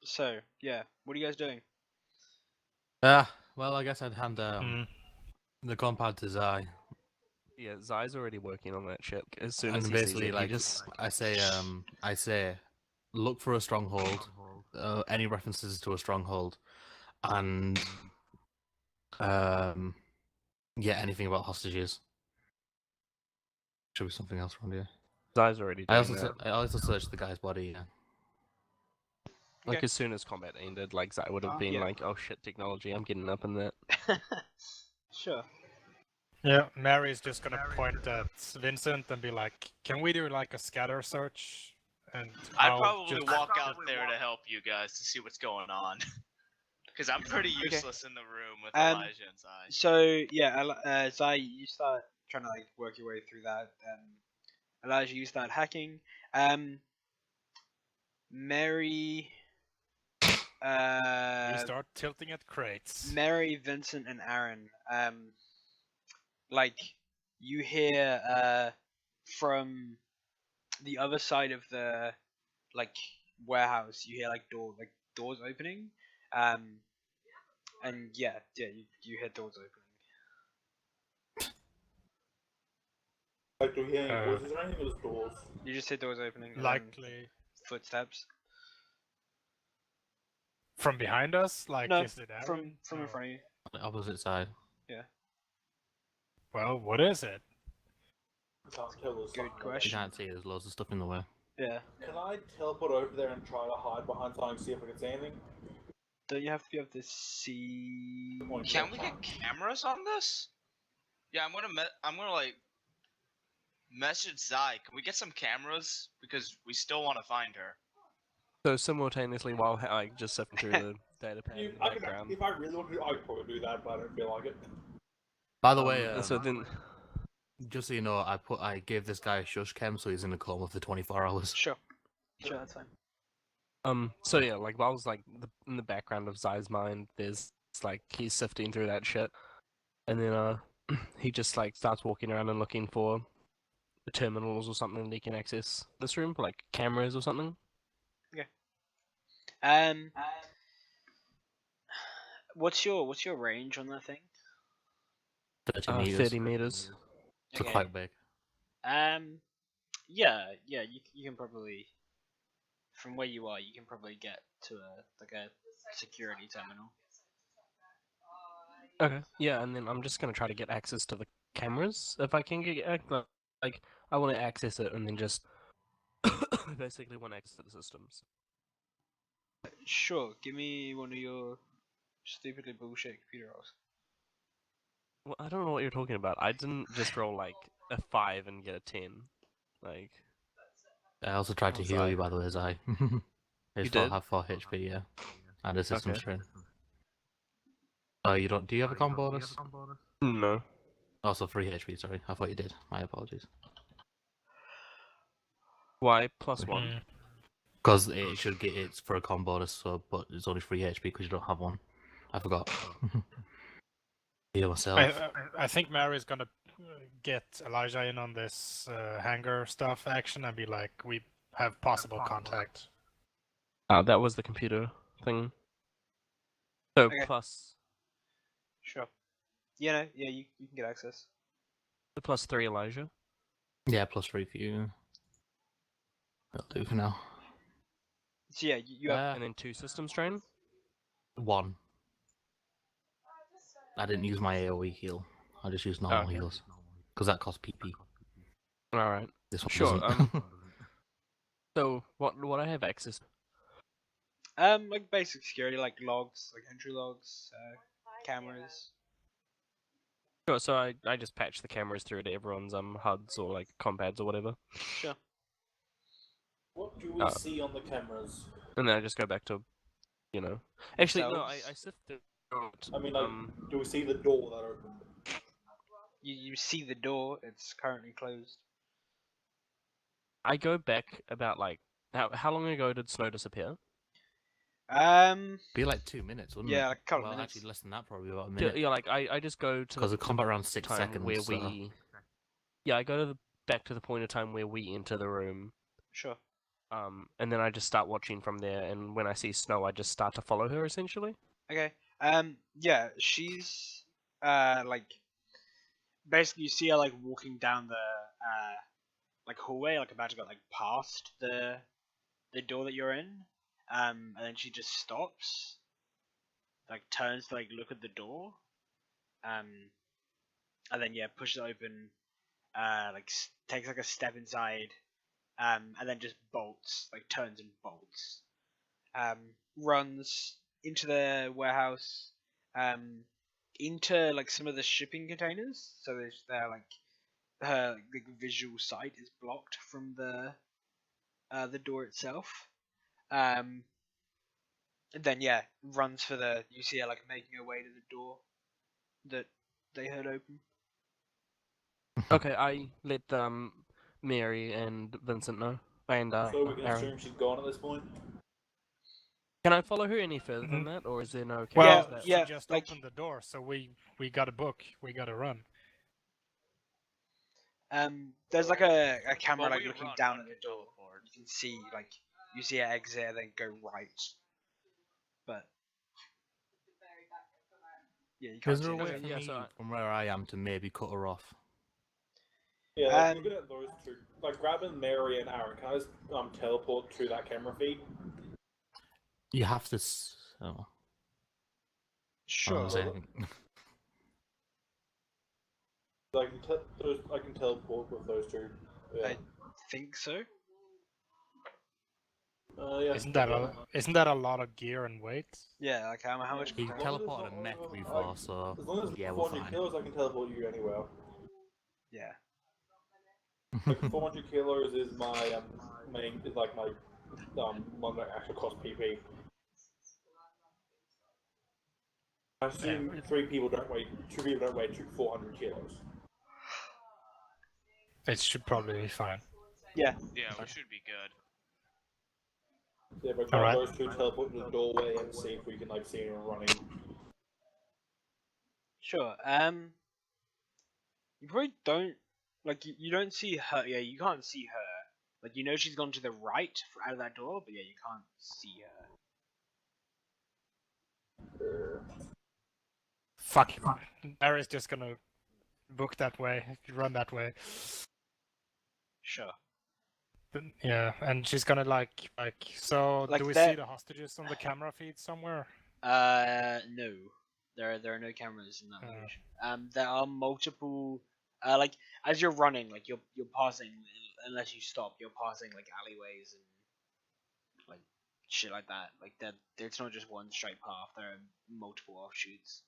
So, yeah, what are you guys doing? Well, I guess I'd hand the compound to Zai, Yeah, Zai's already working on that shit. As soon as and he sees basically, it, like, he just I say, look for a stronghold, any references to a stronghold, and yeah, anything about hostages. Should be something else around here. Zai's already I doing that. also searched the guy's body. Yeah. Like Okay. as soon as combat ended, like Zai would have been Yeah. like, "Oh shit, technology! I'm getting up in that." Sure. Yeah, Mary's just gonna point at Vincent and be like, "Can we do like a scatter search?" And I'd I'll probably just... walk out there to help you guys to see what's going on. Because I'm pretty useless in the room with Elijah and Zai. So, yeah, Zai, you start trying to, like, work your way through that. Elijah, you start hacking. Mary... we start tilting at crates. Mary, Vincent, and Aaron, like, you hear from the other side of the, like, warehouse, you hear, like, doors opening, and yeah, you hear doors opening. Like, do we hear any voices or anything? Those doors. You just hear doors opening. And Likely footsteps. from behind us. Like, No, is it Aaron? from in front of you. On the opposite side. Well, what is it? Can't tell there's Good something there. You question. can't see. There's loads of stuff in the way. Yeah. Can I teleport over there and try to hide behind something, see if I can see anything? Don't you have to be able to see? Can we get cameras on this? Yeah, I'm gonna like message Zai. Can we get some cameras? Because we still want to find her. So simultaneously, while like just sifting through the data pad in the I could, background. if I really wanted to, I could probably do that, but I don't feel like it. By the way, so then, just so you know, I gave this guy a shush chem, so he's in a coma for 24 hours. Sure, that's fine. So yeah, like while I was like in the background of Zai's mind, there's like he's sifting through that shit, and then he just like starts walking around and looking for the terminals or something that he can access this room, like cameras or something. What's your range on that thing? 30 meters. 30 meters. So quite big. Yeah, you can probably, from where you are, you can probably get to a security terminal. Okay. Yeah, and then I'm just gonna try to get access to the cameras if I can get like I want to access it and then just basically want access to the systems. Sure, give me one of your stupidly bullshit computer rolls. Well, I don't know what you're talking about. I didn't just roll like a 5 and get a 10. Like I also tried to was heal like- you, by the way, Zai. You It's did? have 4 HP, yeah. And a system Okay. strain. Oh, you don't? Do you have a con bonus? No. Also 3 HP, sorry. I thought you did. My apologies. Why +1? Mm. Because it should get it's for a con bonus, so but it's only 3 HP because you don't have one. I forgot. Heal myself. I think Mary's gonna get Elijah in on this hangar stuff action and be like, "We have possible contact." That was the computer thing. So Okay. plus Sure. Yeah, you can get access. the +3 Elijah. Yeah, +3 for you. That'll do for now. So yeah, you have. And then 2 system strain. 1. I didn't use my AoE heal. I just used normal Okay. heals. Because that costs PP. Alright. This one Sure, doesn't. So what I have access Like basic security, like logs, like entry logs, cameras. Sure, so I just patch the cameras through to everyone's HUDs or like compads or whatever. Sure. What do we see on the cameras? And then I just go back to, you know. Actually, no, I Cells? sift through. I mean, like, do we see the door that opened? You see the door. It's currently closed. I go back about like how long ago did Snow disappear? Be like 2 minutes, wouldn't it? Yeah, like a couple well, minutes. actually less than that, probably about a Yeah, minute. yeah, like I just go to Because the combat around 6 time seconds. where so... we. Yeah, I go to back to the point of time where we enter the room. Sure. And then I just start watching from there. And when I see Snow, I just start to follow her essentially. Okay. Yeah, she's like basically you see her like walking down the like hallway, like about to go like past the door that you're in. And then she just stops, like turns to like look at the door, and then yeah, pushes it open, like takes like a step inside, and then just bolts, like turns and bolts. Runs into the warehouse, into like some of the shipping containers. So they're like her like, visual sight is blocked from the door itself. And then yeah, runs for the. You see her like making her way to the door that they heard open. Okay, I let Mary and Vincent know, and So we can Aaron. assume she's gone at this point. Can I follow her any further than that, or is there no? Well, cameras yeah, she just like- opened the door, so we got a book. We got to run. There's like a camera Well, like we looking run, down not at the get door. teleport. You can see like you see her exit and then go right. But yeah, you can't Is there see a way anything. for yeah, me so from where I am to maybe cut her off? Yeah, like, Um, looking at those two, like grabbing Mary and Aaron, can I just teleport to that camera feed? You have to. Oh, I don't Sure. say anything. I can, I can teleport with those two. Yeah. I think so. Yeah. Isn't that a lot of gear and weight? Yeah, like how much? He As long as it's teleported a not mech over, before, so As long as it's yeah, we're 400 fine. kilos, I can teleport you anywhere. Yeah. Like 400 kilos is my main, is like my one that actually cost PP. I assume Yeah. 2 people don't weigh 400 kilos. It should probably be fine. Yeah, we should be good. Yeah, but grab Alright. those two, teleport to the doorway, and see if we can like see anyone running. Sure. You probably don't like you don't see her. Yeah, you can't see her. Like you know she's gone to the right out of that door, but yeah, you can't see her. Fuck him. Barry's just gonna book that way, run that way. Sure. But, yeah, and she's gonna like. So, Like do we that- see the hostages on the camera feed somewhere? No. There are no cameras in that location. There are multiple. Like as you're running, like you're passing. Unless you stop, you're passing like alleyways and like shit like that. Like that, it's not just one straight path. There are multiple offshoots.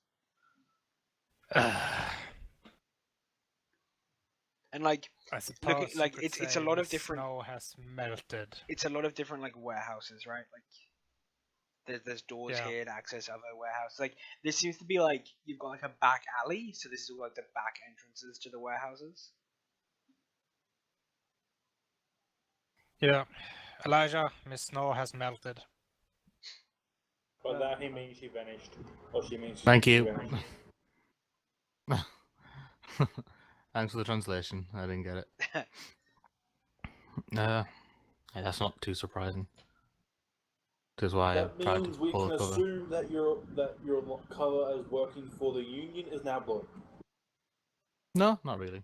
And like I suppose. like, you could it's a say lot the of different- Snow has melted. it's a lot of different like warehouses, right? Like there's doors Yeah. here to access other warehouses. Like this seems to be like you've got like a back alley, so this is all like the back entrances to the warehouses. Yeah, Elijah, Miss Snow has melted. But that he means she vanished, or she means Thank she you. vanished. Thanks for the translation. I didn't get it. Yeah, that's not too surprising. That's why That I tried means to we pull can a cover. assume that your cover as working for the Union is now blue. No, not really.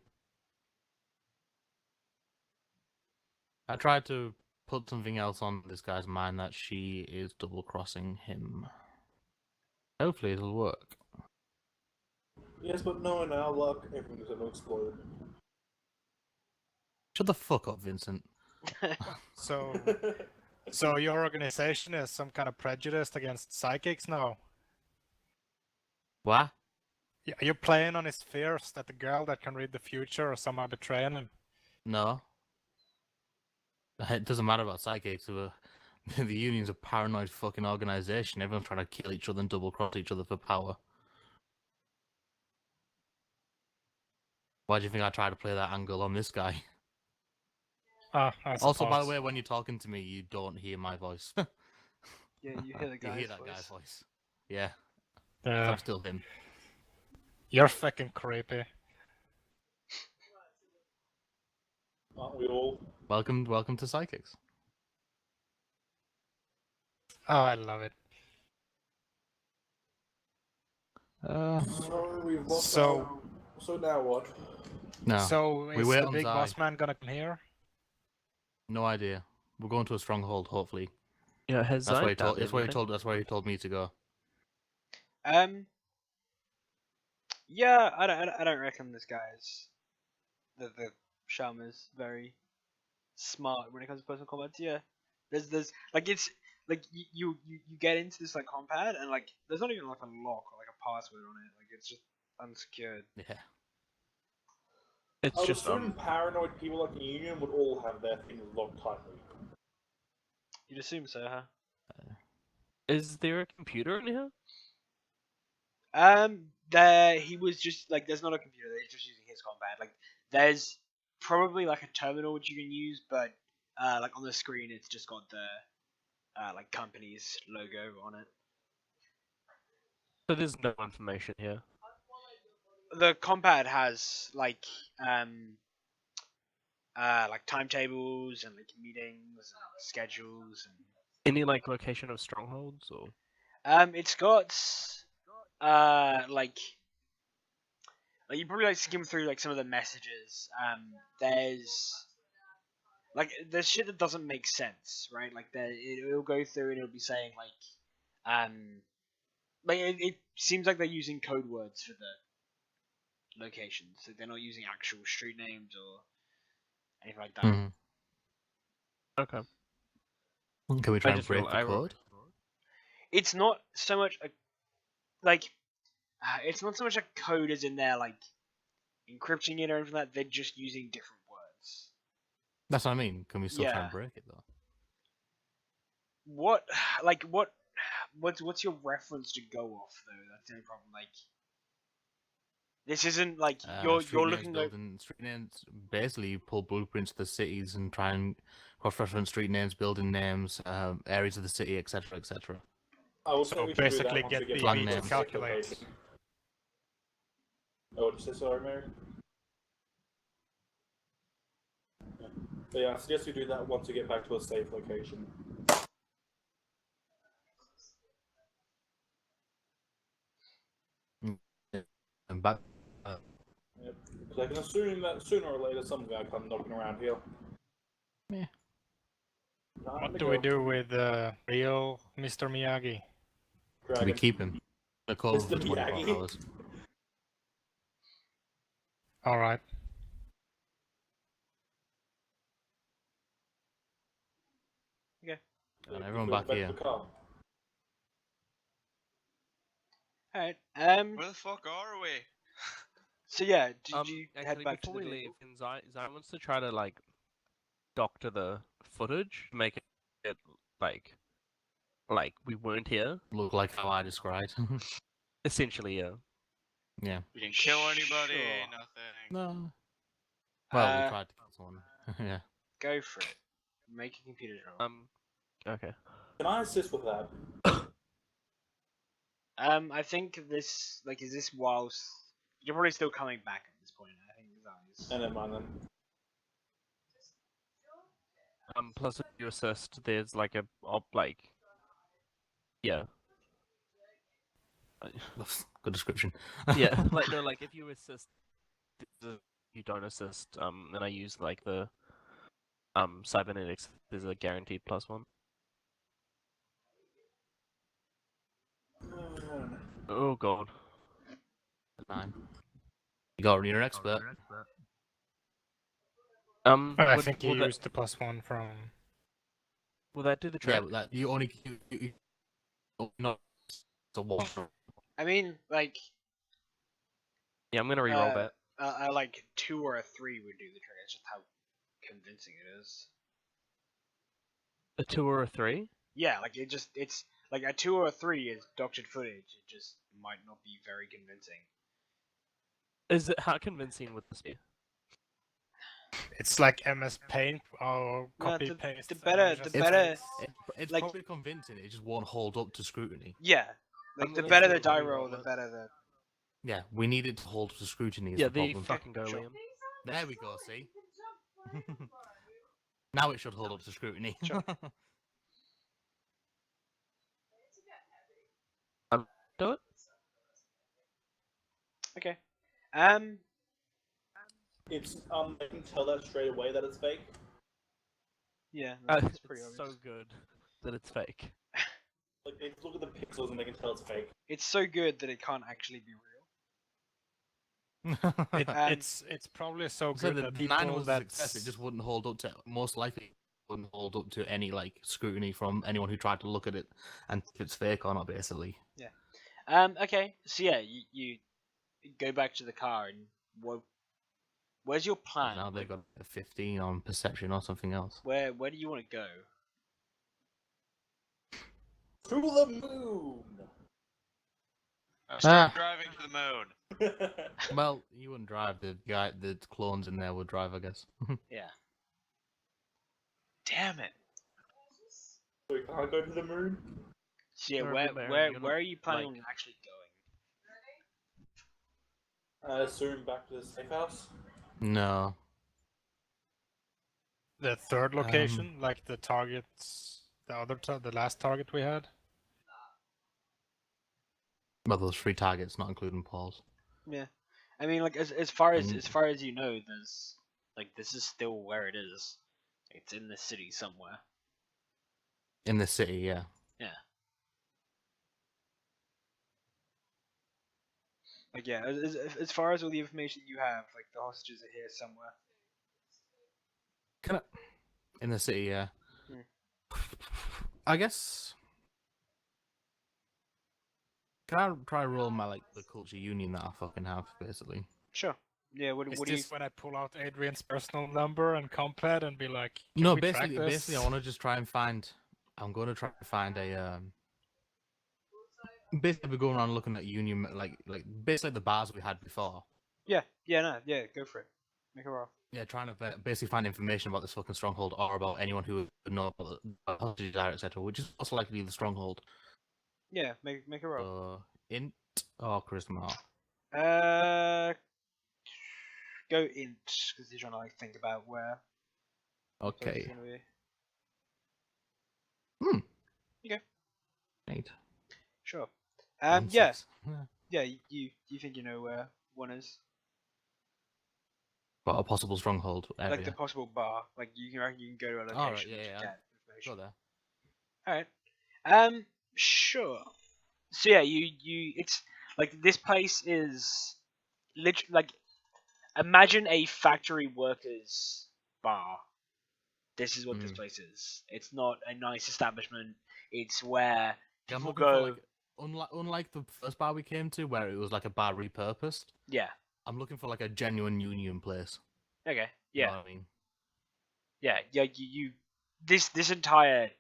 I tried to put something else on this guy's mind that she is double crossing him. Hopefully it'll work. Yes, but knowing our luck, everything's going to explode. Shut the fuck up, Vincent. So, so your organization is some kind of prejudiced against psychics now? What? Yeah, you're playing on his fears that the girl that can read the future or somehow betraying him. No. It doesn't matter about psychics. The Union's a paranoid fucking organization. Everyone's trying to kill each other and double cross each other for power. Why do you think I try to play that angle on this guy? I Also, by the suppose. way, when you're talking to me, you don't hear my voice. Yeah, you hear the You guy's hear that voice. guy's voice. Yeah, Yeah, I'm still him. you're fucking creepy. Aren't we all? Welcome to psychics. Oh, I love it. So we've lost So- our... So now what? No, So we is wait the on big Zai. boss man gonna come here? No idea. We're going to a stronghold, hopefully. Yeah, has That's Zai where he told. done That's where he anything? told. That's where he told me to go. Yeah, I don't reckon this guy's the Sharma's very smart when it comes to personal combat. Yeah, there's like it's like you get into this like combat and like there's not even like a lock or like a password on it. Like it's just unsecured. Yeah. It's I would just assume paranoid people like the Union would all have their things locked tightly. You'd assume so, huh? Is there a computer in here? There he was just like there's not a computer. He's just using his combat. Like there's probably like a terminal which you can use, but like on the screen it's just got the like company's logo on it. So there's no information here. The combat has like timetables and like meetings and schedules and Any like location of strongholds or? it's got like you probably like skim through like some of the messages. There's shit that doesn't make sense, right? Like it'll go through and it'll be saying like it seems like they're using code words for the locations, so they're not using actual street names or anything like that. Mhm. Okay. Can we try I and just break the code? It's not so much like it's not so much a code as in they're like encrypting it or anything like that. They're just using different words. That's what I mean. Can we still try Yeah. and break it though? What's your reference to go off though? That's the only problem. Like this isn't like you're Street names, looking at building street names. Basically, you pull blueprints of the cities and try and cross-reference street names, building names, areas of the city, etc., etc. I would So say we should do basically that once get we get the back beat to to the calculate. location. Oh, what did you say? Sorry, Mary? Yeah. But yeah, I suggest we do that once we get back to a safe location. And back. Yep. Because I can assume that sooner or later someone's gonna come knocking around here. Yeah. Time What to do we go. do with real Mr. Miyagi? Dragon. We keep him. The call Mr. for 24 Miyagi. hours. All right. And everyone Go back to here. the car. alright. Where the fuck are we? So yeah, did you head Actually, back to before the we vehicle? leave, and Zai wants to try to like doctor the footage, make it like we weren't here. Look like how I described. Essentially, yeah. Yeah. We didn't kill anybody, Sure. nothing. No. Well, we Uh, tried to kill someone. Yeah. Go for it. Make a computer roll. Okay. Can I assist with that? I think this is this whilst you're probably still coming back at this point. I think that is. And never mind then. Plus if you assist, there's like yeah. Good description. Yeah, like no, like if you assist, you don't assist, and I use like the cybernetics, there's a guaranteed +1. Oh god. 9. You're an expert. I would- think you will that- used the +1 from. Will that do the Yeah, trick? but that, you only not the one. I mean, like Yeah, I'm gonna re-roll uh, that. like 2 or a 3 would do the trick. It's just how convincing it is. A 2 or a 3? Yeah, like it's like a 2 or a 3 is doctored footage. It just might not be very convincing. Is it how convincing would this be? It's like MS Paint or No, copy the paste. better- and the just better- takes- It's like- probably convincing. It just won't hold up to scrutiny. Yeah, like I'm the gonna better say the die re-roll roll, the it. better the. Yeah, we need it to hold up to scrutiny. Is Yeah, the there you problem. fucking go, Sure. Liam. There we go. See. Now it should hold up to scrutiny. Sure. It's I can tell that straight away that it's fake. Yeah, It's that's pretty obvious. so good that it's fake. Like they look at the pixels and they can tell it's fake. It's so good that it can't actually be real. It's probably so So good the that 9 people was a success. It just wouldn't hold up to, most likely wouldn't hold up to any like scrutiny from anyone who tried to look at it and if it's fake or not, basically. Okay, so yeah, you go back to the car and where's your plan? Now they've got a 15 on perception or something else. Where do you want to go? To the moon. Start driving to the moon. Well, you wouldn't drive. The clones in there would drive, I guess. Yeah. Damn it. We can't go to the moon. So yeah, You're a where bit married, where you're where not, are you planning like- on actually going? I assume back to the safe house. No. the third location, like the targets, the last target we had. Well, those 3 targets, not including Paul's. Yeah, I mean, like as far as And- as far as you know, there's like this is still where it is. It's in the city somewhere. In the city, yeah. Like yeah, as far as all the information you have, like the hostages are here somewhere. Can I... In the city, yeah. Hmm. I guess... Can I try roll my, like, the culture union that I fucking have, basically? Sure. Yeah. What Is do you? this when I pull out Adrian's personal number and compad and be like, can No, we track basically, this? I want to just try and find... I'm going to try to find a, Basically, we're going around looking at union, like basically the bars we had before. Yeah. No. Yeah. Go for it. Make a roll. Yeah, trying to basically find information about this fucking stronghold or about anyone who would know about the hostage diary, etc., which is also likely the stronghold. Yeah. Make a roll. So, int or charisma? Go int because you're trying to like think about where. the place is Okay. gonna be. Hmm. Okay. 8. Sure. 1, Yeah. 6. Yeah. You think you know where one is? But a possible stronghold area. Like the possible bar. Like you can go to a location Alright, to yeah. get Go information. there. Alright. Sure. So yeah, you it's like this place is literally like imagine a factory workers bar. This is what this place is. It's not a nice establishment. It's where Yeah, I'm people looking go. for like unlike the first bar we came to where it was like a bar repurposed. Yeah. I'm looking for like a genuine union place. Okay. You Yeah. know what I mean? Yeah. You this entire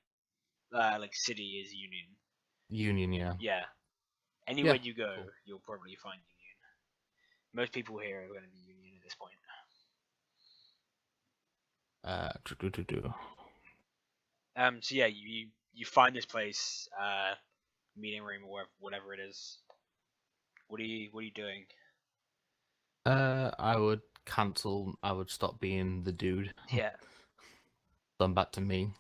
like city is union. Union, yeah. Yeah. Anywhere Yeah, you go, cool. you'll probably find union. Most people here are going to be union at this point. So yeah, you find this place, meeting room or whatever it is. What are you doing? I would cancel. I would stop being the dude. Yeah. Done back to me.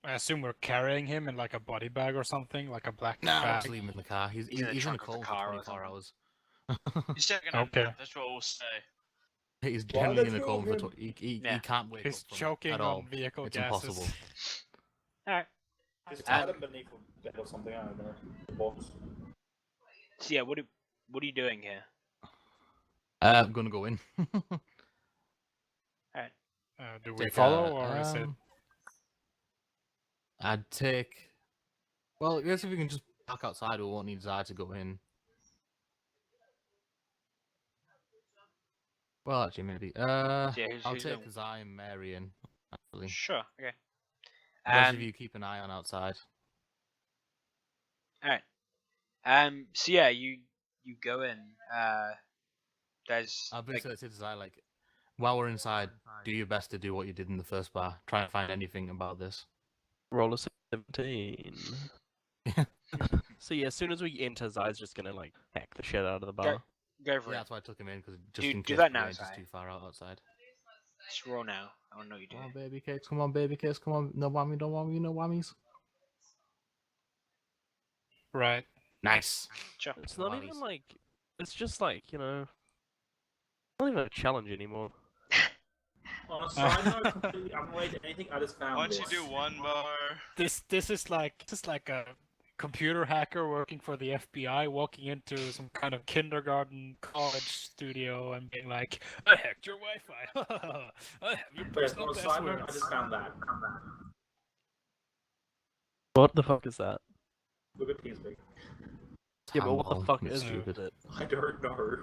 I assume we're carrying him in like a body bag or something, like a black Nah, I'll bag. just leave him in the car. He's in the in a trunk of the coma car for or 24 something. hours. He's taking a Okay. nap, that's what we'll say. He's Why generally they in a kill coma for him? he Yeah. can't wake He's up from choking it at on all. vehicle It's gases. impossible. All right. Just hide him beneath a bed or something. I don't know. The box. So yeah, what are you doing here? I'm gonna go in. Do we Take follow, a, or is it? I'd take. Well, I guess if we can just back outside, we won't need Zai to go in. Well, actually, maybe. Yeah, I'll who's take going? Zai and Mary in. Actually, Sure. Okay. the rest of you keep an eye on outside. All right. So yeah, you go in. There's I'll like, basically say to Zai, like, while we're inside, do your best to do what you did in the first bar. Try and find anything about this. Roll a 17. So yeah, as soon as we enter, Zai's just gonna like hack the shit out of the bar. go for Yeah, it. that's why I took him in, because just Do- in do case that the now, range is Zai. too far outside. Just roll now. I want to know what you do. Come on, baby cakes. Come on, baby cakes. Come on. No whammy, don't whammy, no whammies. Right. Nice. Sure. It's not Whammies. even like. It's just like, you know. Not even a challenge anymore. On a side note, completely unrelated to anything, I just found Why don't this. you do one bar? This is like a computer hacker working for the FBI walking into some kind of kindergarten college studio and being like, I hacked your Wi-Fi. I have your But yes, personal on a side note, I passwords. just found that. What the fuck is that? Look at TeamSpeak. Yeah, but what the Handball, fuck it's is stupid. it? I don't know.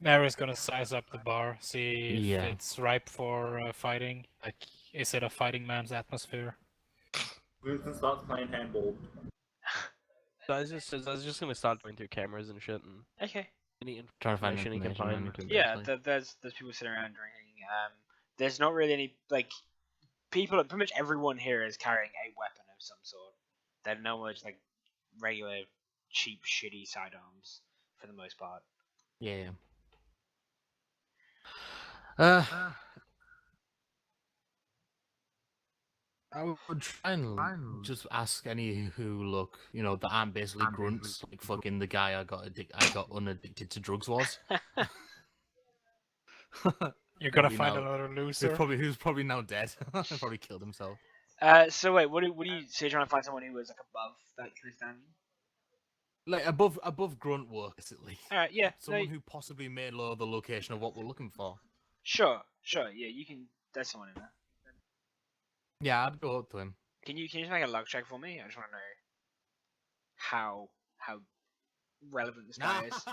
Mary's gonna size up the bar, see if Yeah. it's ripe for fighting. Like, is it a fighting man's atmosphere? Luthen starts playing handball. So I was just gonna start going through cameras and shit and Okay. any Trying to find information he can information. I find. need to Yeah, basically. there's people sitting around drinking. There's not really any like people. Pretty much everyone here is carrying a weapon of some sort. They're not much like regular, cheap, shitty sidearms for the most part. Yeah. I would try and just ask any who look, that aren't basically grunts, like fucking the guy I got unaddicted to drugs was. You're gonna Probably find now- another loser. Who's probably now dead. Probably killed himself. So wait, what do you? So you're trying to find someone who was like above that kind of standing? Like above grunt work, basically. All right, yeah, Someone no, who possibly may know the location of what we're looking for. sure, yeah, you can. There's someone in there. Yeah, I'd go up to him. Can you just make a luck check for me? I just want to know how relevant this guy is.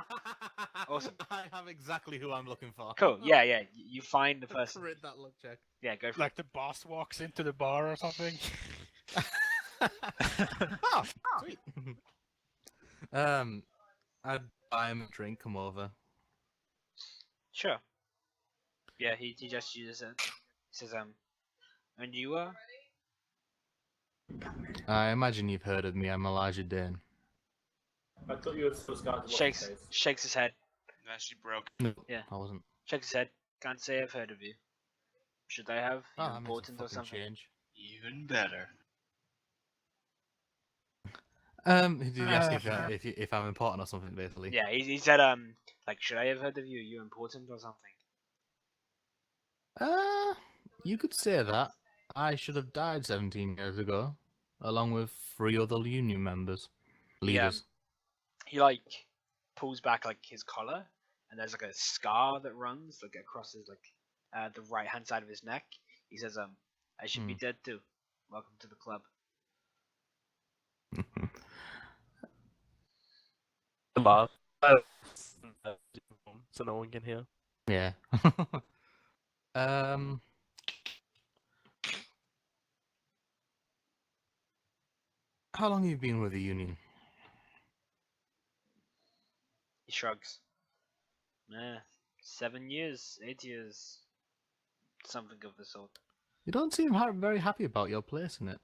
Awesome. I have exactly who I'm looking for. Cool. Yeah. You find the person. Crit that luck check. Yeah, go for it. Like the boss walks into the bar or something. Oh, sweet. I'd buy him a drink, come over. Sure. Yeah, he just uses it. He says, and you are? I imagine you've heard of me. I'm Elijah Dane. I thought you were supposed to Shakes his head. Nah, she broke. No, Yeah. I wasn't. Shakes his head. Can't say I've heard of you. Should I have? Oh, You that makes a important or fucking something? change. Even better. Did you ask if I'm important or something, basically? Yeah, he said, like, should I have heard of you? Are you important or something? You could say that. I should have died 17 years ago, along with 3 other union members, leaders. He like pulls back like his collar, and there's like a scar that runs like across his like the right hand side of his neck. He says, I should be dead too. Welcome to the club. The bar. So no one can hear. Yeah. How long have you been with the union? He shrugs. 7 years, 8 years, something of the sort. You don't seem very happy about your place in it.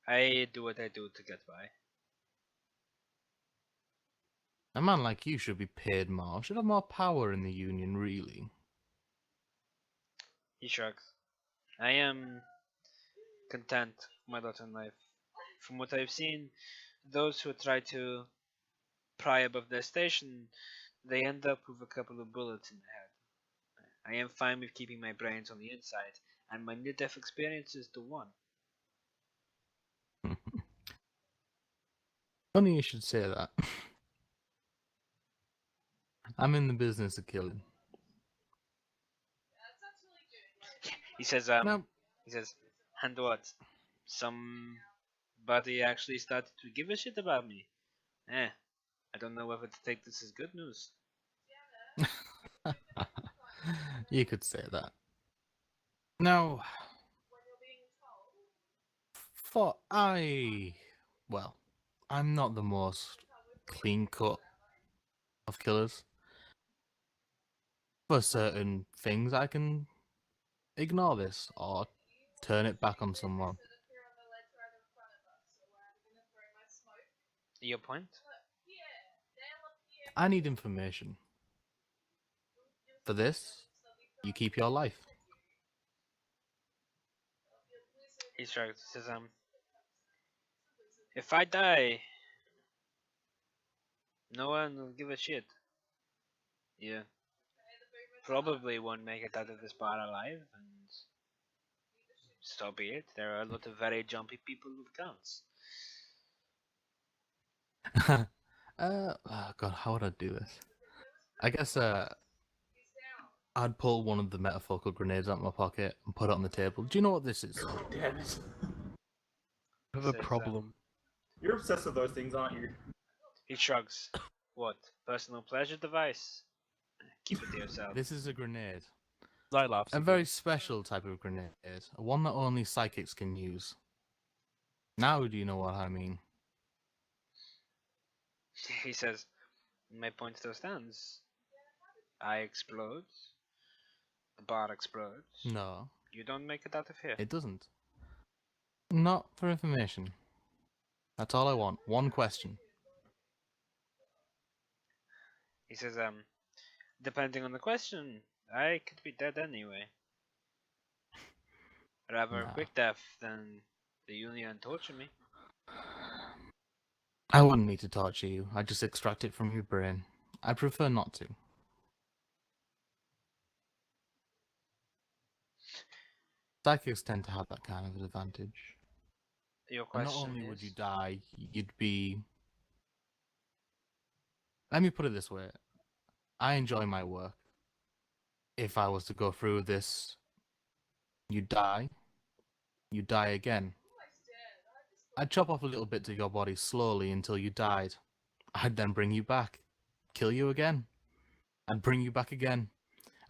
I do what I do to get by. A man like you should be paid more, should have more power in the union, really. He shrugs. I am content with my lot in life. From what I've seen, those who try to pry above their station, they end up with a couple of bullets in the head. I am fine with keeping my brains on the inside, and my near-death experience is the one. Funny you should say that. I'm in the business of killing. He says, Now, and what? Somebody actually started to give a shit about me. I don't know whether to take this as good news. you could say that. Now, I'm not the most clean-cut of killers. For certain things, I can ignore this or turn it back on someone. Your point? I need information. For this, you keep your life. He shrugs. Says, if I die, No one will give a shit. You probably won't make it out of this bar alive, and so be it. There are a lot of very jumpy people with guns. Oh god, how would I do this? I guess I'd pull one of the metaphorical grenades out of my pocket and put it on the table. Do you know what this is? God damn it. I have a Says, problem. You're obsessed with those things, aren't you? He shrugs. What? Personal pleasure device? Keep it to yourself. This is a grenade. Zai laughs. A again. very special type of grenade. One that only psychics can use. Now do you know what I mean? He says, my point still stands. I explode. The bar explodes. No, You don't make it out of here. it doesn't. Not for information. That's all I want. One question. He says, depending on the question, I could be dead anyway. Rather a Nah. quick death than the Union torture me. I wouldn't need to torture you. I'd just extract it from your brain. I prefer not to. Psychics tend to have that kind of advantage. Your And question not only is... would you die, you'd be... Let me put it this way. I enjoy my work. If I was to go through this, you die again. I'd chop off a little bit to your body slowly until you died. I'd then bring you back, kill you again, and bring you back again.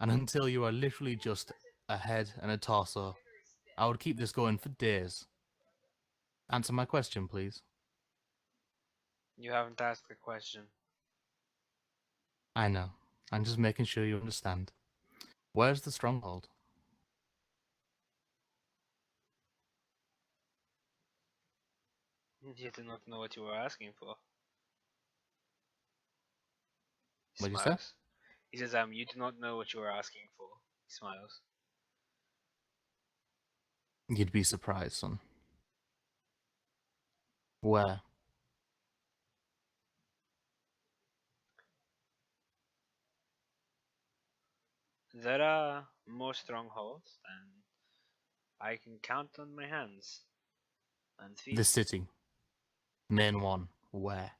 And until you are literally just a head and a torso, I would keep this going for days. Answer my question, please. You haven't asked a question. I know. I'm just making sure you understand. Where's the stronghold? You do not know what you were asking for. He What'd you say? smiles. He says, you do not know what you were asking for. He smiles. You'd be surprised, son. Where? There are more strongholds than I can count on my hands and feet. The city. Main one. Where?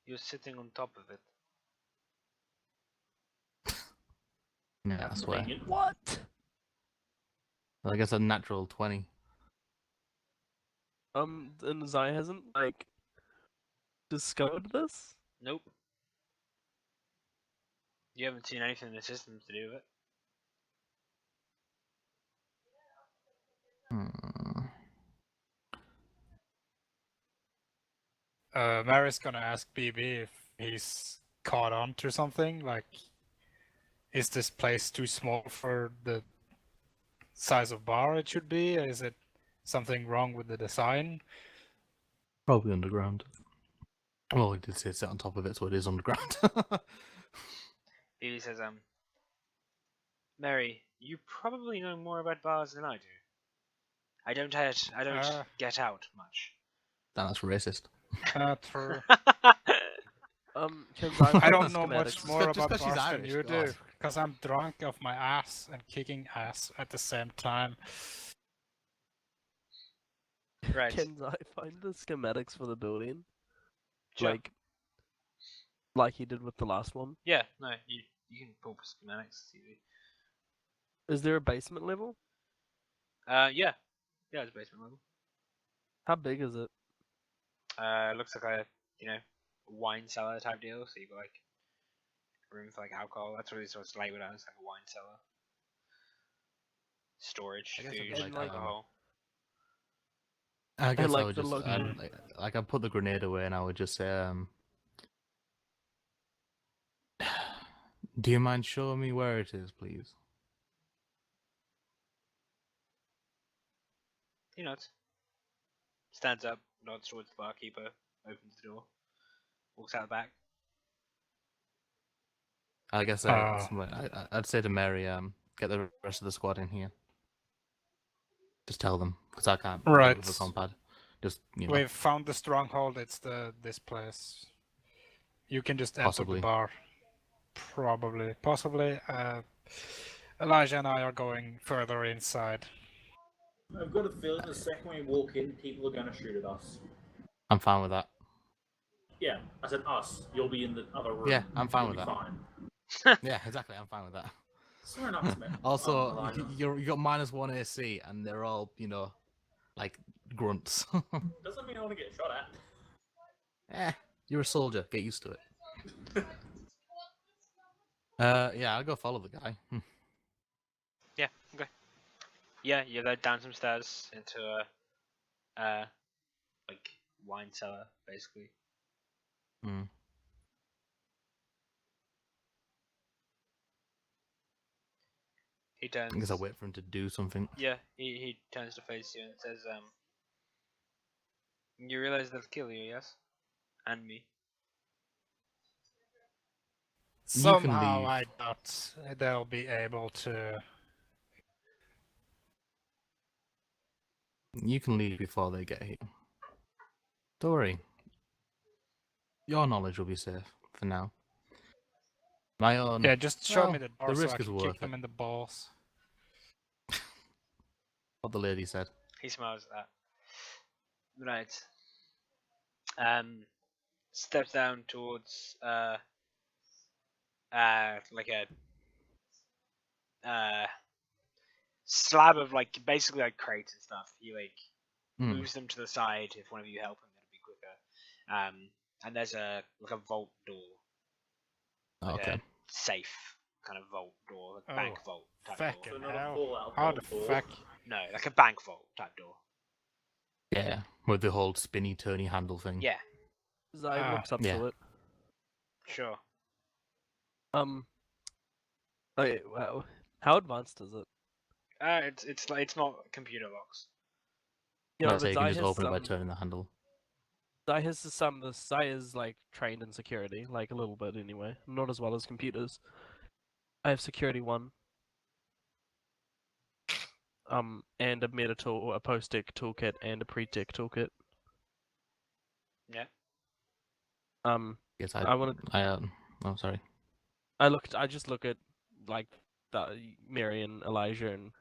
You're sitting on top of it. Yeah, I swear. Convenient. What? Well, I guess a natural 20. And Zai hasn't like discovered this. Nope. You haven't seen anything in the systems to do with it. Hmm. Mary's gonna ask BB if he's caught on to something. Like, is this place too small for the size of bar it should be? Is it something wrong with the design? Probably underground. Well, we did say sit on top of it, so it is underground. Billy says, Mary, you probably know more about bars than I do. I don't get out much. That's racist. True. Can Zai I find don't the know much schematics? more Just about 'cause she's bars than Irish, you God. do, because I'm drunk off my ass and kicking ass at the same time. Right. Can Zai find the schematics for the building? Sure. Like he did with the last one? Yeah, no, you can pull up schematics. It's easy. Is there a basement level? Yeah, it's basement level. How big is it? It looks like a wine cellar type deal. So you got like room for like alcohol. That's what it's sort of labeled as, like a wine cellar. Storage, I guess food, it'd be like, alcohol. I guess I like would the just, look- I'd put the grenade away and I would just say, do you mind showing me where it is, please? He nods. Stands up, nods towards the barkeeper, opens the door, walks out the back. I guess Ah. I'd say to Mary, get the rest of the squad in here. Just tell them, because I can't Right. do it with a compad. Just, you know, We've found the stronghold. It's this place. You can just enter Possibly. the bar. Probably, possibly. Elijah and I are going further inside. I've got a feeling the second we walk in, people are going to shoot at us. I'm fine with that. Yeah, I said us. You'll be in the other room. Yeah, I'm fine You'll with be that. fine. Yeah, exactly. I'm fine with that. Sorry not to, man. Also, Elijah. you got -1 AC, and they're all, you know, like grunts. Doesn't mean I want to get shot at. You're a soldier. Get used to it. Yeah, I'll go follow the guy. Yeah. Okay. Yeah, you go down some stairs into a like wine cellar, basically. Hmm. He turns. I guess I'll wait for him to do something. Yeah, he turns to face you and says, "You realize they'll kill you, yes, and me." You can Somehow leave. I doubt they'll be able to. You can leave before they get here. Don't worry. Your knowledge will be safe for now. My own. Yeah, just show me well, the door the so risk I is can worth kick them it. in the balls. What the lady said. He smiles at that. Right. Steps down towards like a slab of like basically like crates and stuff. He like Hmm. moves them to the side. If one of you help him, it'll be quicker. And there's a like a vault door, like Okay. a safe kind of vault door, like bank vault type Fucking door. So not a hell. Fallout How the door. fuck? No, like a bank vault type door. Yeah, with the whole spinny, turny handle thing. Yeah, Zai Ah, looks up yeah. to it. sure. Okay, wow. How advanced is it? It's not computer locks. Yeah, No, but so you can Zai just has open it by turning the handle. Zai has some. The Zai is like trained in security, like a little bit anyway. Not as well as computers. I have security 1. And a meta tool, a post-tick toolkit, and a pre-tick toolkit. Yeah. Yes, I wanted. Oh, sorry. I just look at like Mary and Elijah, and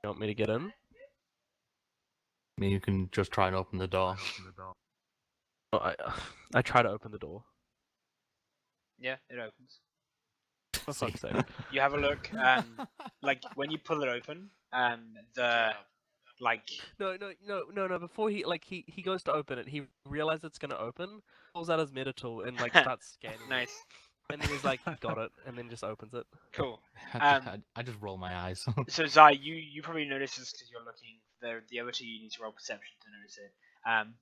you want me to get in? I mean, you can just try and open the door. Oh, I try to open the door. Yeah, it opens. For See. fuck's sake. You have a look, like when you pull it open, the like No. Before he goes to open it, he realizes it's gonna open, pulls out his meta tool, and like starts scanning. nice, It. And then he's like, got it, and then just opens it. cool. I just roll my eyes. So Zai, you probably notice this because you're looking. The other two you need to roll perception to notice it.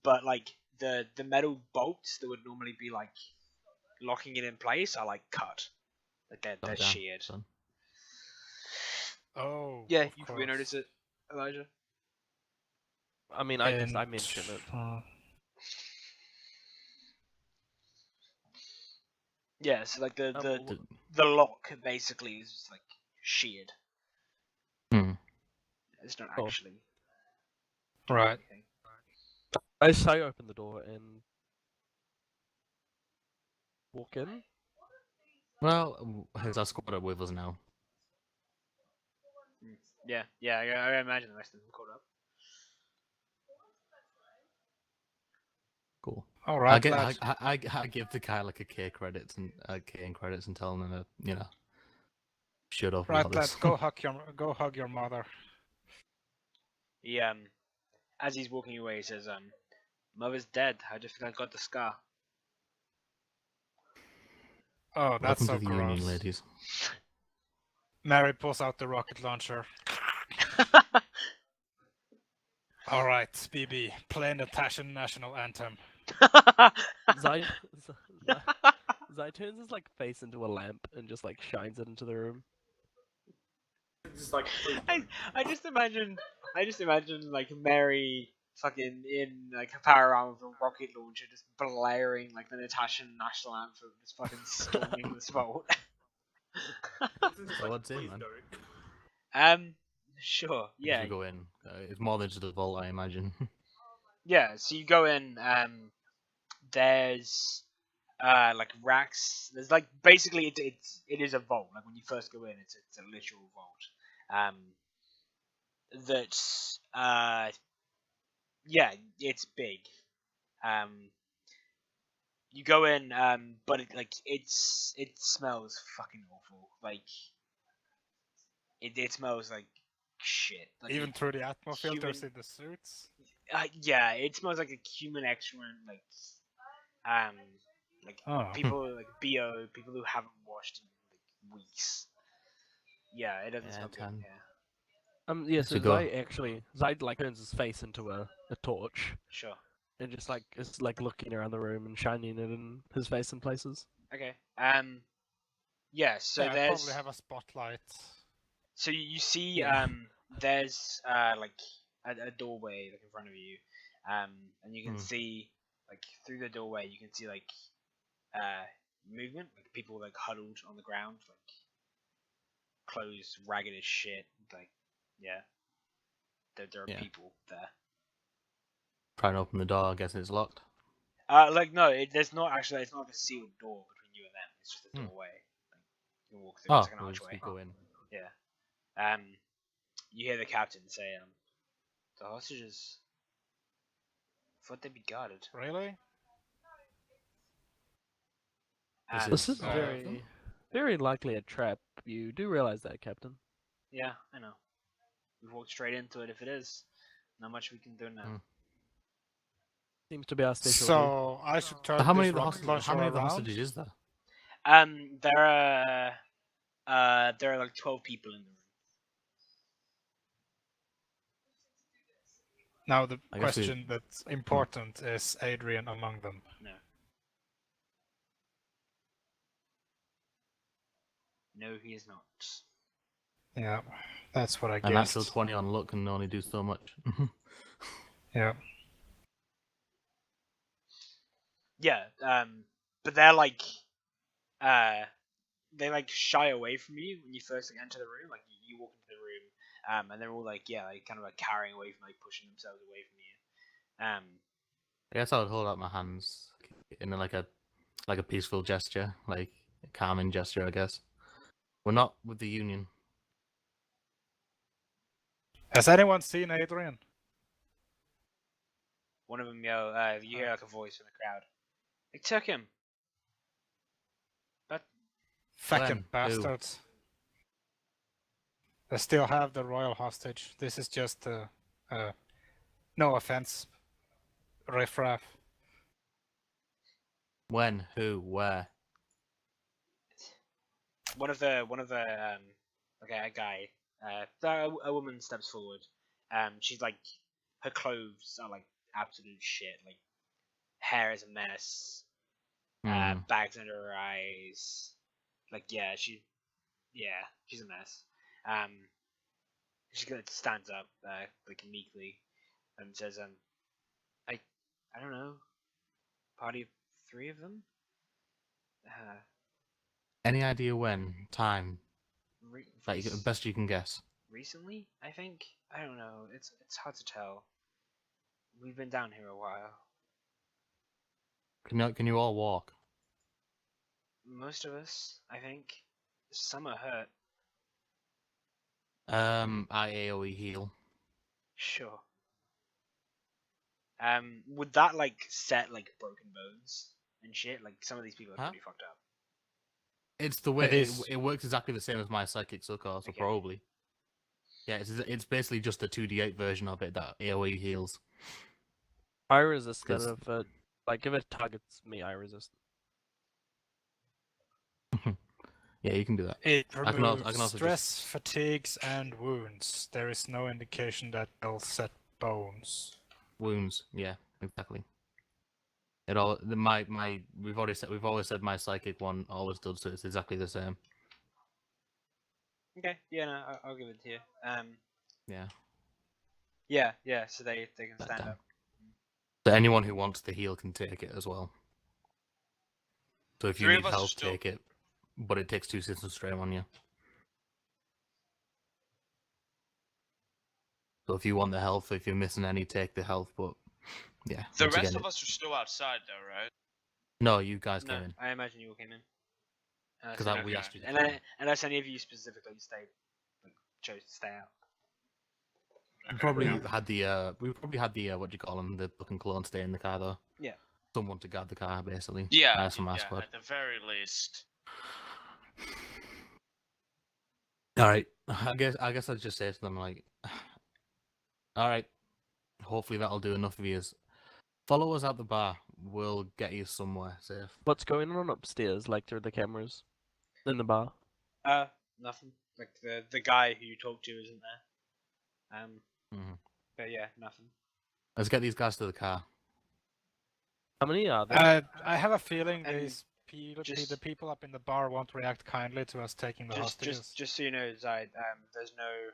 But like the metal bolts that would normally be like locking it in place are like cut, like they're Oh, damn, sheared. son. Oh. Yeah, of you probably course. notice it, Elijah. I mean, I mention it. Yeah, so like the w- the lock basically is just like sheared. Hmm. It's not Oh. actually. Right. anything. I say open the door and walk in. Well, has our squad up with us now? Yeah, I imagine the rest of them caught up. Cool. All right, I, lads. I give the guy like a K credits and tell him to shut up Right, about lads. this. Go hug your mother. He as he's walking away, he says, "Mother's dead. How do you think I got the scar?" Oh, that's Welcome so to the gross. union, ladies. Mary pulls out the rocket launcher. All right, BB, play the Tashan national anthem. Zai turns his like face into a lamp and just like shines it into the room. Just like, I just imagine like Mary fucking in like a power armor with a rocket launcher just blaring like the Natasha national anthem, just fucking storming the spot. So what's in, Please, man? Derek. Sure. As Yeah. we go in, it's more than just a vault, I imagine. Yeah. So you go in. There's like racks. There's like basically it is a vault. Like when you first go in, it's a literal vault. That's yeah, it's big. Um, you go in, but it smells fucking awful. Like it smells like shit. Like Even through the atmo filters human- in the suits. yeah, it smells like a human excrement. Um, like Oh. people like bo people who haven't washed in like weeks. Yeah, it doesn't Yeah, smell good. 10. Yeah, Yeah, So so go. Zai like turns his face into a torch sure. and just like is like looking around the room and shining it in his face in places. Okay. Yeah. So Yeah, I'd there's probably have a spotlight. so you see Yeah. there's like a doorway like in front of you, and you can Hmm. see like through the doorway you can see like movement, like people like huddled on the ground, like clothes ragged as shit. Like yeah, there are Yeah. people there. Try and open the door. I guess it's locked. Like no, there's not actually. It's not like a sealed door between you and them. It's just a Hmm. doorway. Like, you can walk through. Oh, It's like an we'll just archway. go in. Yeah. You hear the captain say, the hostages thought they'd be guarded. Really? This is Uh, very likely a trap. You do realize that, Captain? Yeah, I know. We've walked straight into it. If it is, not much we can do now. Hmm. Seems to be our specialty. So I should turn How many this of the rocket hostages? launcher How many of the around. hostages is there? There are like 12 people in the room. Now the I guess we- question that's important is Adrian among them. No. No, he is not. Yeah, that's what I A guessed. natural 20 on luck can only do so much. Yeah. Yeah, but they're like, they like shy away from you when you first like, enter the room. Like you walk into the room, and they're all like, yeah, like kind of like carrying away from, like pushing themselves away from you. I guess I would hold out my hands in like a peaceful gesture, like a calming gesture. I guess we're not with the Union. Has anyone seen Adrian? One of them yell, you hear like a voice from the crowd. They took him. But Fucking Who? bastards. They still have the royal hostage. This is just no offense, riffraff. When? Who? Where? one of the okay, a guy, a woman steps forward. She's like, her clothes are like absolute shit. Like hair is a mess. Hmm. Bags under her eyes. Like she's a mess. She stands up like meekly and says, I don't know, party of 3 of them. Any idea when? Time? Like Rec- best you can guess. recently, I think. I don't know. It's hard to tell. We've been down here a while. Can you all walk? Most of us, I think. Some are hurt. I AOE heal. Sure. Would that like set like broken bones and shit? Like some of these people are Huh? pretty fucked up. It's the way It is. it works exactly the same as my psychic succor, so Okay. probably. Yeah, it's basically just the 2d8 version of it that AOE heals. I resist that 'Cause- if like if it targets me, I resist. Yeah, you can do that. It I can removes also stress, fatigues, and wounds. There is no indication that they'll set bones. Wounds, yeah, exactly. It all we've always said my psychic one always does, so it's exactly the same. Okay. Yeah, no, I'll give it to you. Yeah. Yeah. So they can That stand down. up. So anyone who wants the heal can take it as well. So if you 3 need of us are help, still- take it. but it takes 2 system strain on you. So if you want the health, if you're missing any, take the health. But yeah, The once rest again, of us are still outside, though, right? no, you guys No, came in. I imagine you all came in. Because So we no- asked you to and come then, in. unless any of you specifically chose to stay out. We probably had the what do you call them, the fucking clone stay in the car though. Yeah. Someone to guard the car basically. Yeah, from our yeah. squad. At the very least. All right, I guess I'd just say to them like, all right, hopefully that'll do enough of you. Follow us out the bar. We'll get you somewhere safe. What's going on upstairs, like through the cameras? In the bar? Nothing. Like the guy who you talked to isn't there. Mhm. But yeah, nothing. Let's get these guys to the car. How many are there? I have a feeling And the people up in the bar won't react kindly to us taking the hostages. Just so you know, Zide, there's no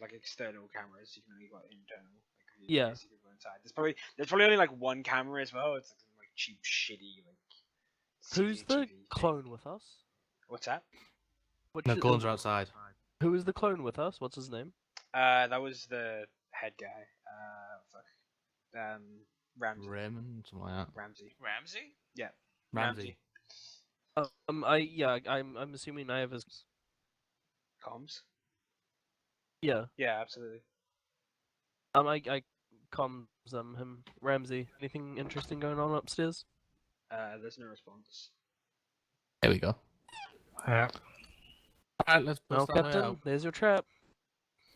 like external cameras. You can only got internal. Like, if you Yeah. see people inside. There's probably only like one camera as well. It's like some, like cheap, shitty like. Who's the CCTV thing. clone with us? What's that? No, clones are outside. Who is the clone with us? What's his name? That was the head guy. Ramsey. Raymond, something like that. Ramsey. Ramsey? Yeah. Ramsey. I'm assuming I have his. Comms. Yeah. Yeah, absolutely. I comms him Ramsey. Anything interesting going on upstairs? There's no response. There we go. Yeah. All right, let's Well, bust that way Captain, out. there's your trap.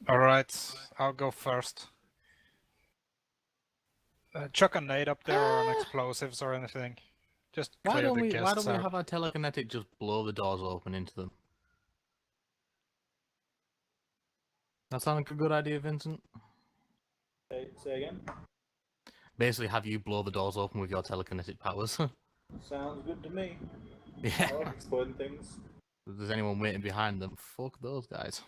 All right, I'll go first. Chuck a nade up there or an explosives or anything. Just Why clear don't the we guests out. have our telekinetic just blow the doors open into them? That sound like a good idea, Vincent? Say again? Basically, have you blow the doors open with your telekinetic powers. Sounds good to me. Yeah. I like exploding things. If there's anyone waiting behind them, fuck those guys.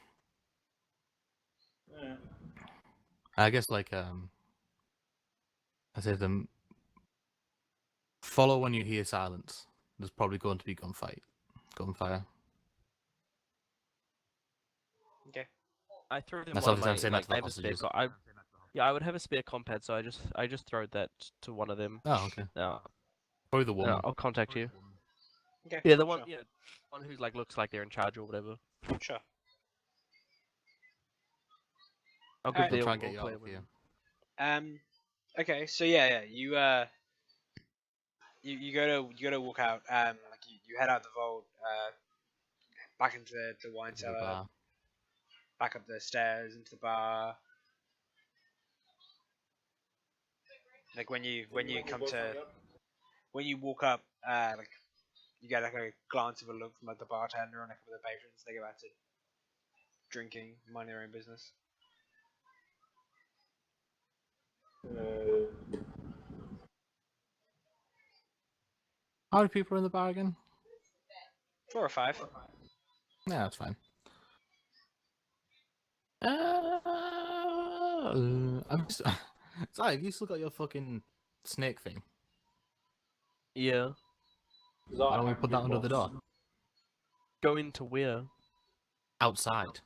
Yeah. I guess, like, I say to them, follow when you hear silence. There's probably going to be gunfire. Okay. I threw them That's one of obviously my, I'm saying that like, to the I have a spare hostages. I would have a spare compad, so I just throw that to one of them. Oh, okay. Now, Probably the woman. I'll contact you. Okay. Yeah, the one, Sure. yeah, one who like looks like they're in charge or whatever. Sure. I'll Alright. give We'll the try all and get you out clear of when- here. Okay. So yeah. You go to walk out. Like you head out the vault. Back into the wine To the cellar. bar. Back up the stairs into the bar. Like when you come to when you walk up, like you get like a glance of a look from like the bartender and a couple of the patrons. They go back to drinking, minding their own business. How many people are in the bar again? 4 or 5. Yeah, that's fine. Sorry, have you still got your fucking snake thing? Yeah. Why don't we put that under the door? Go into where? Outside.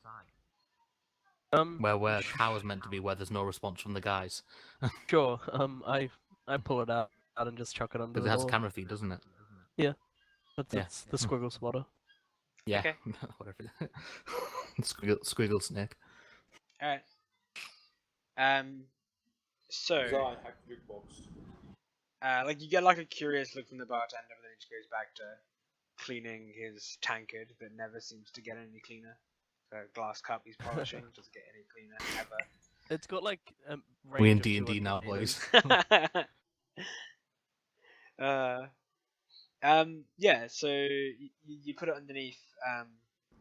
Where Cow meant to be, where there's no response from the guys. Sure. I pull it out and just chuck it under Because the it has a door. camera feed, doesn't it? That's Yeah. it's the squiggle spotter. Yeah. Okay. Whatever. Squiggle snake. Alright. So, Zai hacked the jukebox. like you get like a curious look from the bartender, but then he just goes back to cleaning his tankard that never seems to get any cleaner. The glass cup he's polishing doesn't get any cleaner ever. It's got like We in range of D&D 200 now, meters. boys. Yeah, so you put it underneath.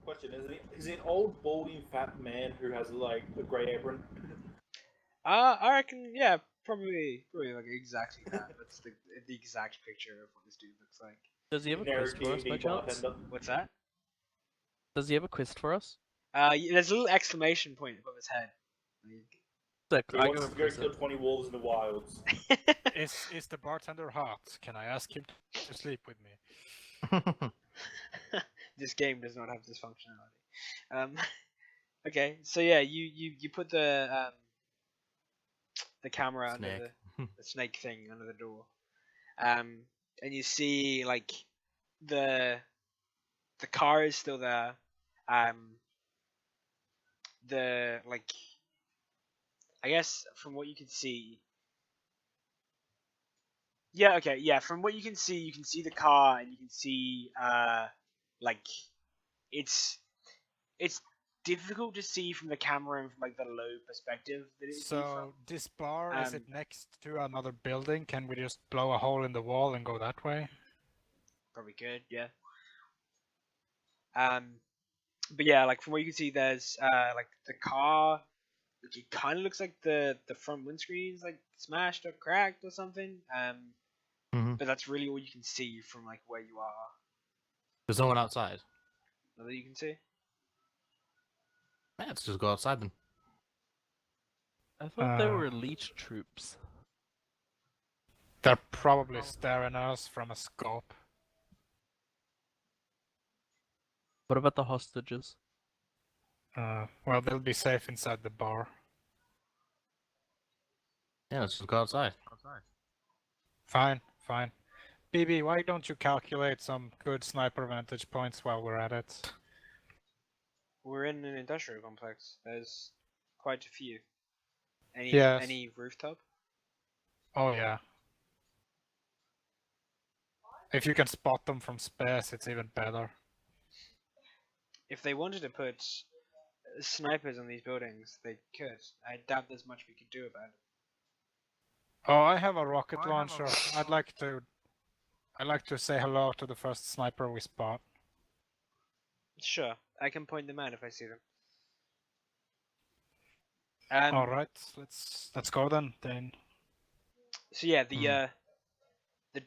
Question: is he an old, balding, fat man who has like a grey apron? I reckon, yeah, probably like exactly that. That's the exact picture of what this dude looks like. Does he have a Generic quest for us by D&D chance? bartender. What's that? Does he have a quest for us? There's a little exclamation point above his head. Sick. He I wants go to go quiz kill it. 20 wolves in the wilds. Is the bartender hot? Can I ask him to sleep with me? This game does not have this functionality. Okay, so yeah, you put the camera under Snake. the snake thing under the door, and you see like the car is still there. The like I guess from what you can see. Yeah, okay, yeah. From what you can see the car, and you can see like it's it's difficult to see from the camera and from like the low perspective that it's viewed from. So this bar, is it Um, next to another building? Can we just blow a hole in the wall and go that way? Probably could, yeah. But yeah, like from what you can see, there's like the car. Like, it kind of looks like the front windscreen's like smashed or cracked or something. Mhm. But that's really all you can see from like where you are. There's no one outside. Not that you can see. Yeah, let's just go outside then. I thought they Uh, were elite troops. They're probably staring at us from a scope. What about the hostages? Well, they'll be safe inside the bar. Yeah, let's just go outside. Fine, fine. BB, why don't you calculate some good sniper vantage points while we're at it? We're in an industrial complex. There's quite a few. Yes. Any rooftop? Oh yeah. If you can spot them from space, it's even better. If they wanted to put snipers on these buildings, they could. I doubt there's much we could do about it. Oh, I have a rocket launcher. I'd like to say hello to the first sniper we spot. Sure, I can point them out if I see them. All right, let's go then. Then. So yeah, the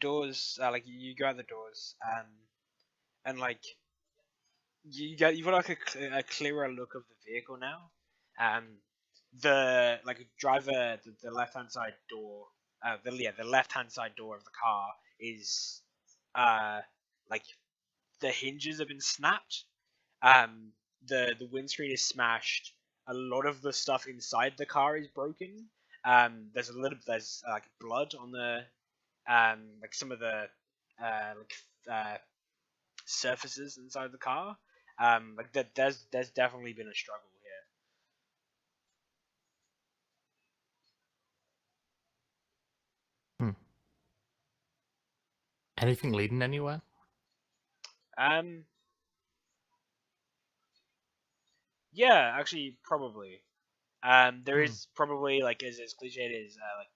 doors, like you go out the doors, and like you've got like a clearer look of the vehicle now. The like driver, the left hand side door, the left hand side door of the car is like the hinges have been snapped. The windscreen is smashed. A lot of the stuff inside the car is broken. There's like blood on the like some of the surfaces inside the car. Like there's definitely been a struggle here. Anything leading anywhere? Yeah, actually, probably. There is probably like as cliched as like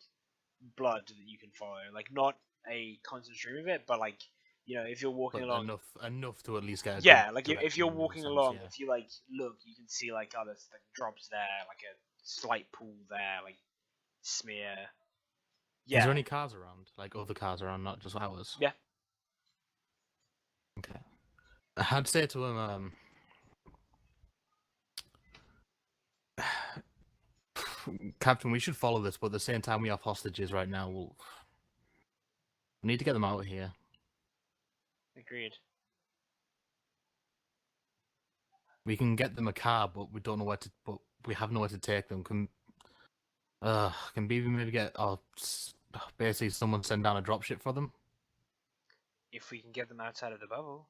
blood that you can follow. Like not a constant stream of it, but like if you're walking But along, enough to at least get a yeah, good like if direction you're in a walking sense, along, yeah. if you like look, you can see like others like drops there, like a slight pool there, like smear. Yeah. Is there any cars around? Like other cars around, not just ours? Yeah. Okay. I'd say to him, Captain, we should follow this, but at the same time we have hostages right now. We need to get them out of here. Agreed. We can get them a car, but we don't know where to. But we have nowhere to take them. Can BB maybe get basically someone send down a dropship for them? If we can get them outside of the bubble,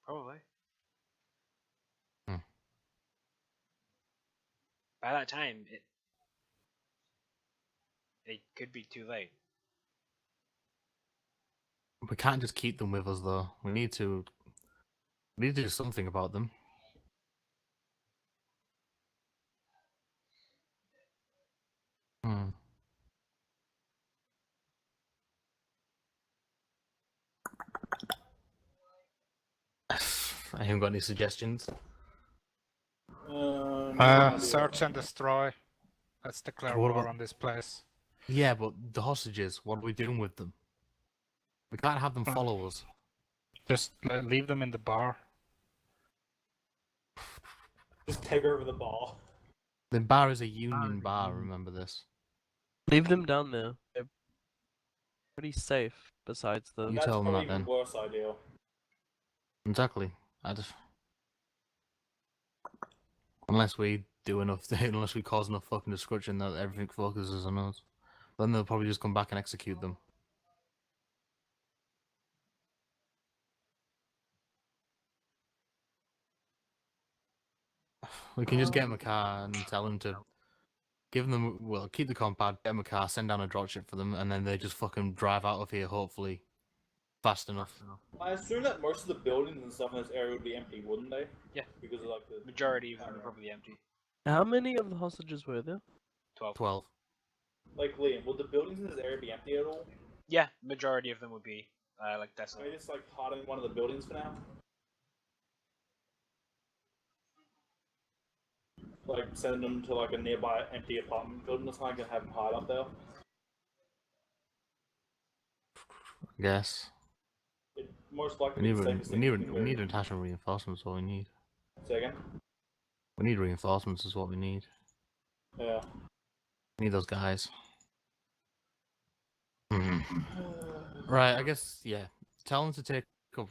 probably. By that time, it could be too late. We can't just keep them with us, though. We need to do something about them. I haven't got any suggestions. Search and destroy. Let's declare What war about- on this place. Yeah, but the hostages, what are we doing with them? We can't have them follow us. Just leave them in the bar. Just take over the bar. The bar is a union bar, remember this. Leave them down there. They're pretty safe. Besides the You That's tell them probably that even then. worse idea. Exactly. I just Unless we do enough, unless we cause enough fucking destruction that everything focuses on us, then they'll probably just come back and execute them. We can just get him a car and tell him to give them, well, keep the compound, get him a car, send down a dropship for them, and then they just fucking drive out of here, hopefully, fast enough. I assume that most of the buildings and stuff in this area would be empty, wouldn't they? Yeah. Because of like the Majority of them are probably empty. How many of the hostages were there? 12. Like Liam, would the buildings in this area be empty at all? Yeah, majority of them would be like Can desolate. we just like hide in one of the buildings for now? Like send them to like a nearby empty apartment building or something and have them hide up there. I guess. It most likely We be need, the safest we thing need, we can we do. need attachment reinforcements, is what we need. Say again? We need reinforcements, is what we need. Yeah. We need those guys. Right, I guess, yeah. Tell them to take up.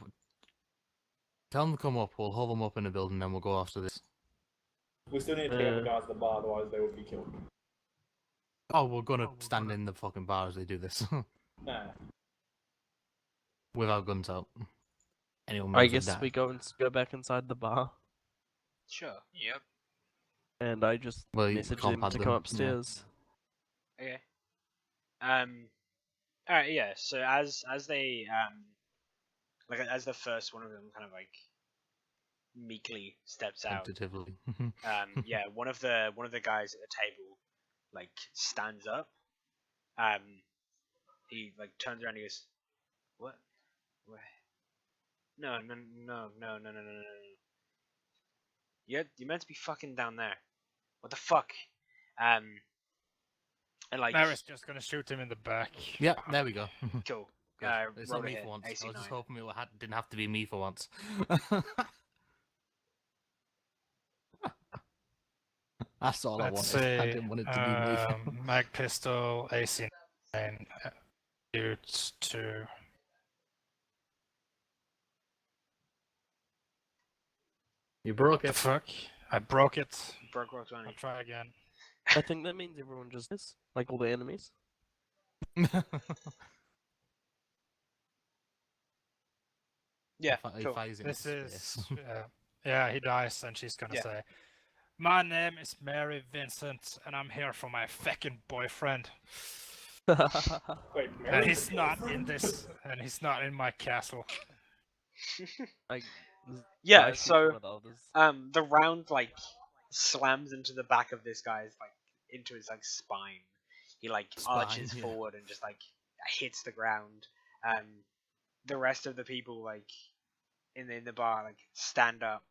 Tell them to come up, we'll hold them up in the building, then we'll go after this. We still need to take out the guys at the bar, otherwise they would be killed. Oh, we're gonna stand in the fucking bar as they do this. Nah. With our guns out. Anyone I moves will guess die. we go back inside the bar, Sure. Yep. and I just Well, you message can't them pad to them, come yeah. upstairs. Okay. Alright, yeah, so as they like as the first one of them kind of like meekly steps out, Tentatively. yeah, one of the guys at the table like stands up. He like turns around and he goes, "What? What? No. You're meant to be fucking down there. What the fuck?" And like, Mary's just gonna shoot him in the back. Yeah, there we go. cool. Good. It's roll not a me hit, for once. I AC9. was just hoping it didn't have to be me for once. That's all I Let's wanted. I see. didn't want it to be me. Mag pistol, AC9, shoots to. You broke The it. fuck? I broke it. Broke roll 20. I'll try again. I think that means everyone just is, like all the enemies. Yeah, He cool. fires in This space. is. Yeah, he dies, and she's gonna Yeah. say, "My name is Mary Vincent, and I'm here for my fucking boyfriend. Wait, And Mary's he's the not boyfriend? in this, and he's not in my castle." Like, Yeah, I shoot so one of the others. the round like slams into the back of this guy's like into his like spine. He like arches Spine, yeah. forward and just like hits the ground. The rest of the people like in the bar like stand up.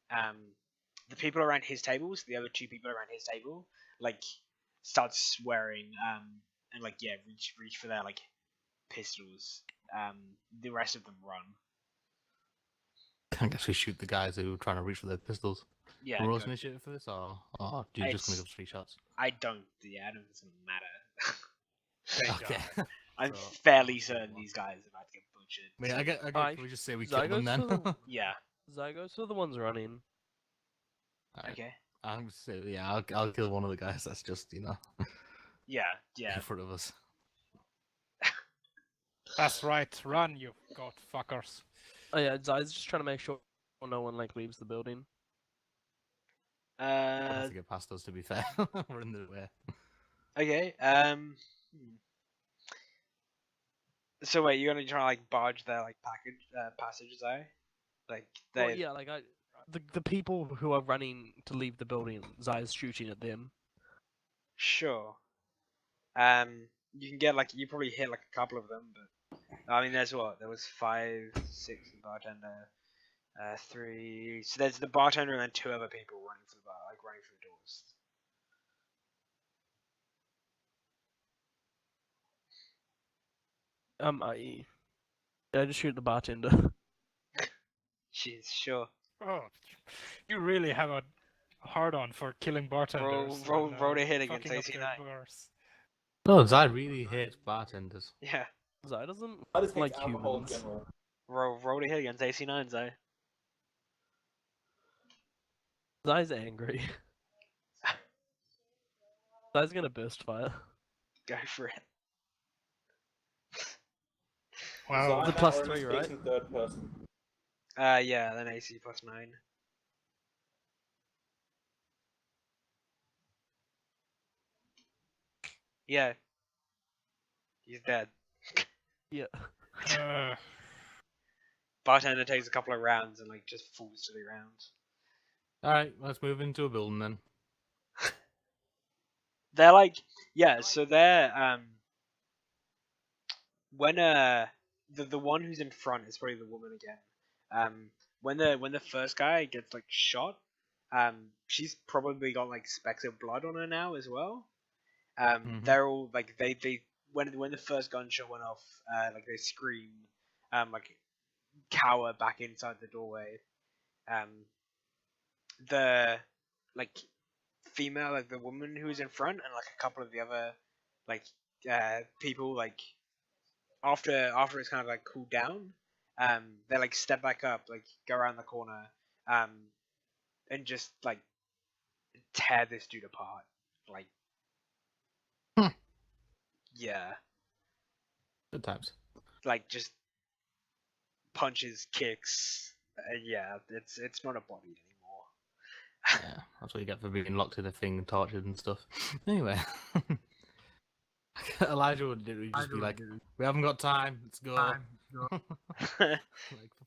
The people around his tables, the other two people around his table, like start swearing. And like yeah, reach for their like pistols. The rest of them run. I guess we shoot the guys who are trying to reach for their pistols. Yeah, Roll go. initiative for this, or are you just gonna go 3 shots? I don't think it's gonna matter. Thank Okay. God. I'm So, fairly certain these guys are about to get butchered. I mean, I guess I- we just say we kill them Zygos then. for the- Yeah. Zygos are the ones running. Alright. Okay. I'm say yeah, I'll kill one of the guys that's just Yeah. Yeah. in front of us. That's right. Run, you god fuckers. Oh yeah, Zai's just trying to make sure no one like leaves the building. We'll have Uh. to get past us. To be fair, we're in the way. Okay. So wait, you're gonna try to like barge their like passages out? Like they? Well, yeah, like the people who are running to leave the building, Zai's shooting at them. Sure. You can get like you probably hit like a couple of them, but I mean, there was 5, 6 the bartender, 3. So there's the bartender and then 2 other people running for the bar, like running for the doors. I just shoot the bartender. Jeez, sure. Oh, you really have a hard on for killing bartenders. roll and, to hit against fucking up their AC9. bars. No, Zai really hates bartenders. Yeah. Zai doesn't I just hate like alcohol in humans. general. Roll to hit against AC9, Zai. Zai's angry. Zai's gonna burst fire. Go for it. Well, The Zai plus now only 3, speaks right? in third person. Yeah, then AC +9. Yeah. He's dead. Yeah. Bartender takes a couple of rounds and like just falls to the ground. Alright, let's move into a building then. They're like, yeah, so they're when the one who's in front is probably the woman again. When the first guy gets like shot, she's probably got like specks of blood on her now as well. They're all like they when the first gunshot went off, like they scream, like cower back inside the doorway. The like female, like the woman who was in front, and like a couple of the other like people, like after it's kind of like cooled down, they like step back up, like go around the corner, and just like tear this dude apart, like Hmm. yeah, Good times. like just punches, kicks, yeah, it's not a body anymore. Yeah, that's what you get for being locked in a thing and tortured and stuff. Anyway. Elijah would literally just be like, we haven't got time, let's go. Like, for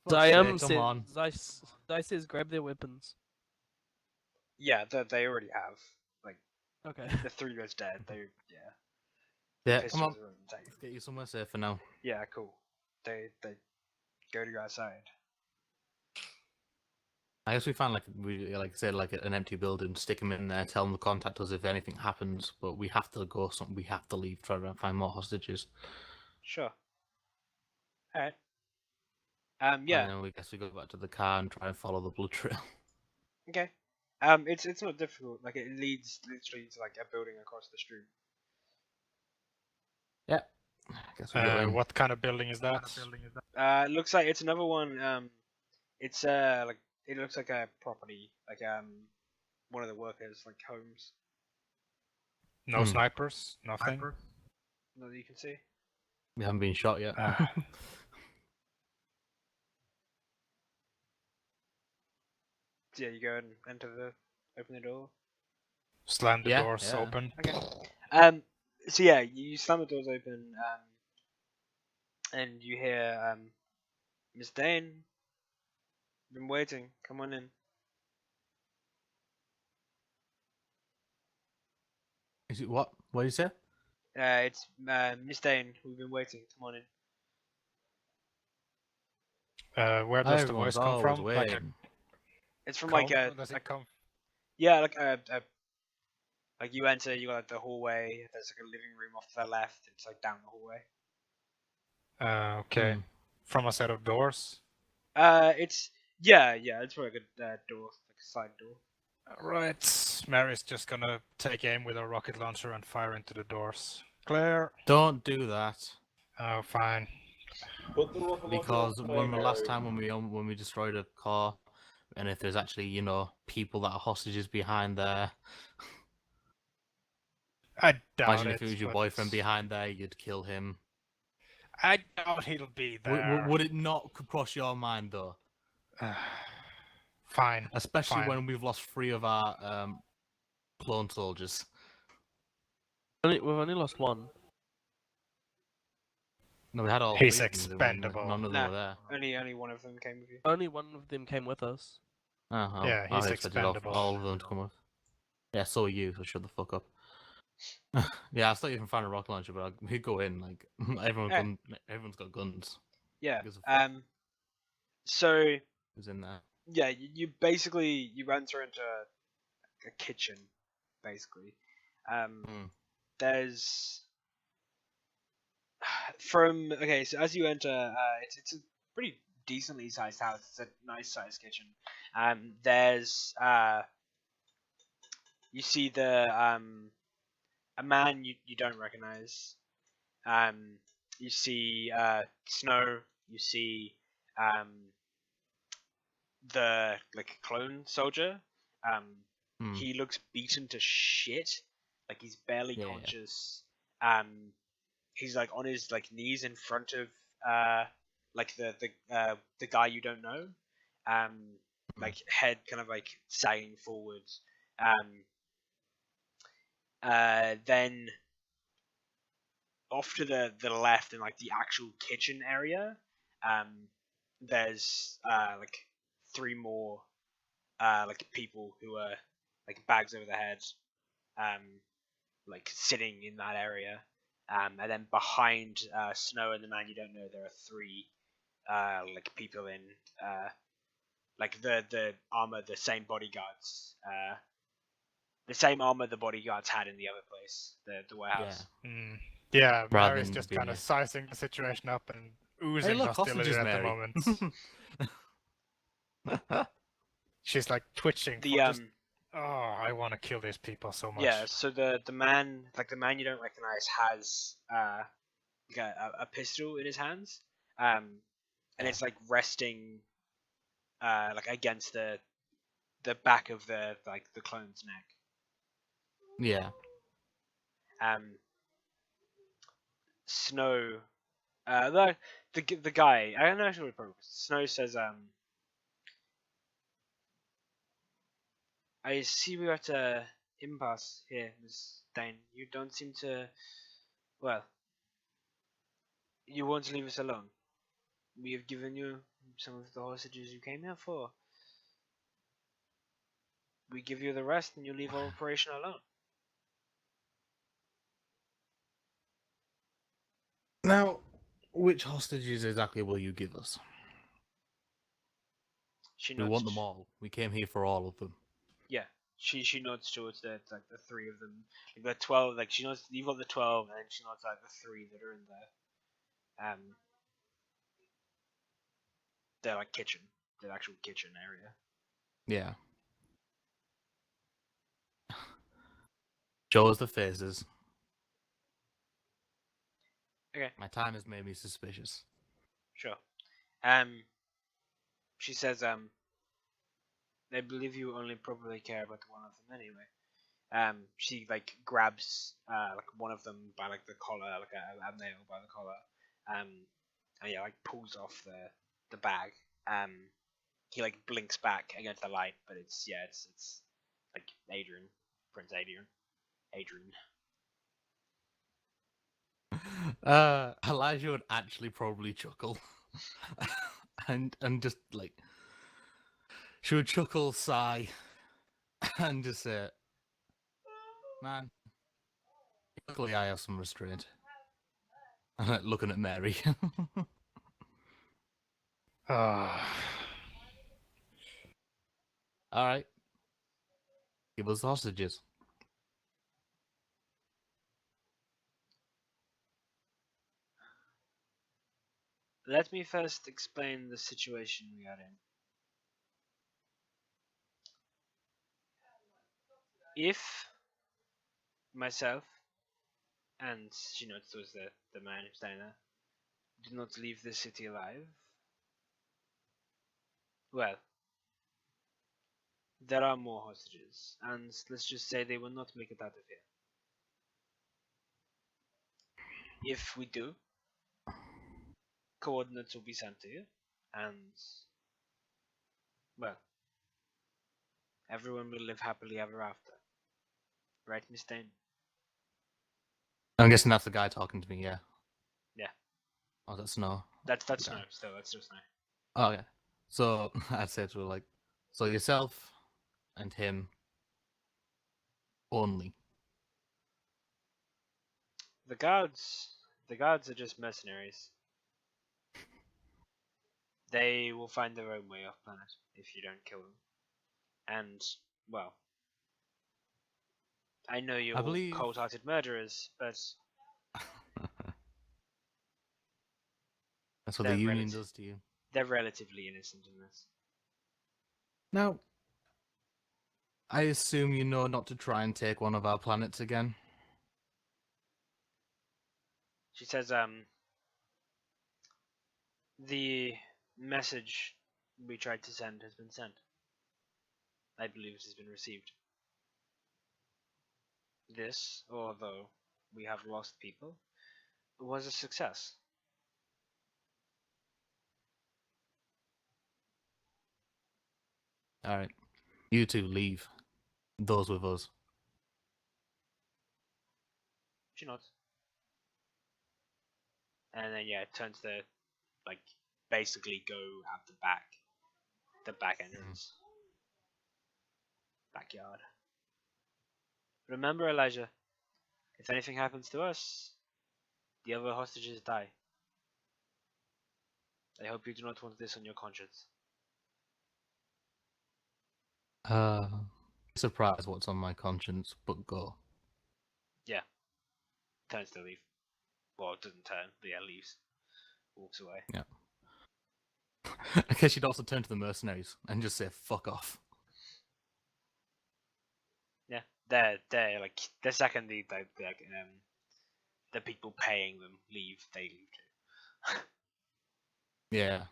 fuck's Zai sake, says, come on. Zai says grab their weapons. Yeah, they already have. Like Okay. the 3 guy's dead. They yeah. Yeah, Pistols come on. are already taken. Let's get you somewhere safer now. Yeah, cool. They go to go outside. I guess we find like I said, like an empty building, stick them in there, tell them to contact us if anything happens. But we have to go. We have to leave. Try to find more hostages. Sure. All right. And Yeah. then we guess we go back to the car and try and follow the blood trail. Okay. It's not difficult. Like it leads literally to like a building across the street. Yeah. I guess we go in. what kind of building is that? Looks like it's another one. It's like it looks like a property, like one of the workers' like homes. No snipers, nothing. That you can see. We haven't been shot yet. So yeah, you go and open the door. Slam the Yeah, doors yeah. open. Okay. So yeah, you slam the doors open. And you hear Miss Dane. Been waiting. Come on in. Is it what? What did you say? It's Miss Dane. We've been waiting. Come on in. Where does the voice come always from? Like a waiting. It's from like a does it come? yeah, like a like you enter. You got like the hallway. There's like a living room off to the left. It's like down the hallway. Okay. From a set of doors. It's yeah. It's like a door, like a side door. Right. Mary's just gonna take aim with a rocket launcher and fire into the doors. Clear. Don't do that. Oh, fine. Put the rocket launcher Because away, when the last Mary. time when we destroyed a car, and if there's actually people that are hostages behind there, I doubt imagine it. if it was your but boyfriend behind there, you'd kill him. I doubt he'll be there. Would it not cross your mind though? Fine. Especially Fine. when we've lost 3 of our clone soldiers. We've only lost one. No, we had all. He's 3 of them, expendable. None of them Nah. were there. Only one of them came with you. Only one of them came with us. Oh, Yeah, he's I expected expendable. all of them to come with. Yeah, so are you. So shut the fuck up. Yeah, I was not even find a rocket launcher, but we go in like everyone's got guns. Yeah. Gives a fuck. So Who's in there? yeah, you basically you run through into a kitchen, basically. There's so as you enter, it's a pretty decently sized house. It's a nice sized kitchen. There's you see a man you don't recognize. You see Snow. You see the like clone soldier, Hmm. He looks beaten to shit. Like he's barely Yeah. conscious. He's like on his like knees in front of like the guy you don't know. Like head kind of like sagging forwards. Then off to the left in like the actual kitchen area, there's like three more like people who are like bags over their heads, like sitting in that area. And then behind Snow and the man you don't know, there are three like people in like the armor, the same bodyguards, the same armor the bodyguards had in the other place, the warehouse. Yeah, Rather Mary's than just being kind of a- sizing the situation up and Hey, oozing look, hostility hostages, at the Mary. moment. She's like twitching The for just. Oh, I want to kill these people so much. Yeah, so the man, like the man you don't recognize, has like a pistol in his hands, and it's like resting like against the back of the like the clone's neck. Yeah. Snow, the guy, I don't know actually what it was. Snow says, I see we're at a impasse here, Miss Dane. You don't seem to, well, you won't leave us alone. We have given you some of the hostages you came here for. We give you the rest and you leave our operation alone. Now, which hostages exactly will you give us? She We nods. want them all. We came here for all of them. Yeah, she nods towards the like the three of them, like the 12. Like she nods, you've got the 12, and then she nods like the three that are in the like kitchen, the actual kitchen area. Yeah. Show us the faces. Okay, My time has made me suspicious. sure. She says, I believe you only probably care about one of them anyway. She like grabs like one of them by like the collar, like a male by the collar, and yeah, like pulls off the bag. He like blinks back against the light, but it's like Adrian, Prince Adrian. Elijah would actually probably chuckle. and just like she would chuckle, sigh, and just say, man, luckily I have some restraint. And like, looking at Mary. Ah. Alright. Give us the hostages. Let me first explain the situation we are in. If myself and she notes towards the man who's standing there do not leave the city alive, well, there are more hostages, and let's just say they will not make it out of here. If we do, coordinates will be sent to you, and well, everyone will live happily ever after. Right, Miss Dane? I'm guessing that's the guy talking to me, yeah. Yeah. Oh, that's Snow. That's Okay. Snow. Still, that's still Snow. Oh, okay. So I'd say to her like, so yourself and him only. The guards are just mercenaries. They will find their own way off planet if you don't kill them. And, well, I know you're I all believe- cold-hearted murderers, but That's what They're the Union relative- does to you. they're relatively innocent in this. Now, I assume you know not to try and take one of our planets again. She says, the message we tried to send has been sent. I believe it has been received. This, although we have lost people, was a success. All right, you two leave. Those with us. She nods. And then yeah, it turns to like basically go out the back entrance, backyard. Remember, Elijah, if anything happens to us, the other hostages die. I hope you do not want this on your conscience. Surprise! What's on my conscience? But go. Yeah. Turns to leave. Well, it doesn't turn, but yeah, leaves. Walks away. Yeah. I guess you'd also turn to the mercenaries and just say "fuck off." Yeah. They're like the second the people paying them leave, they leave too. Yeah.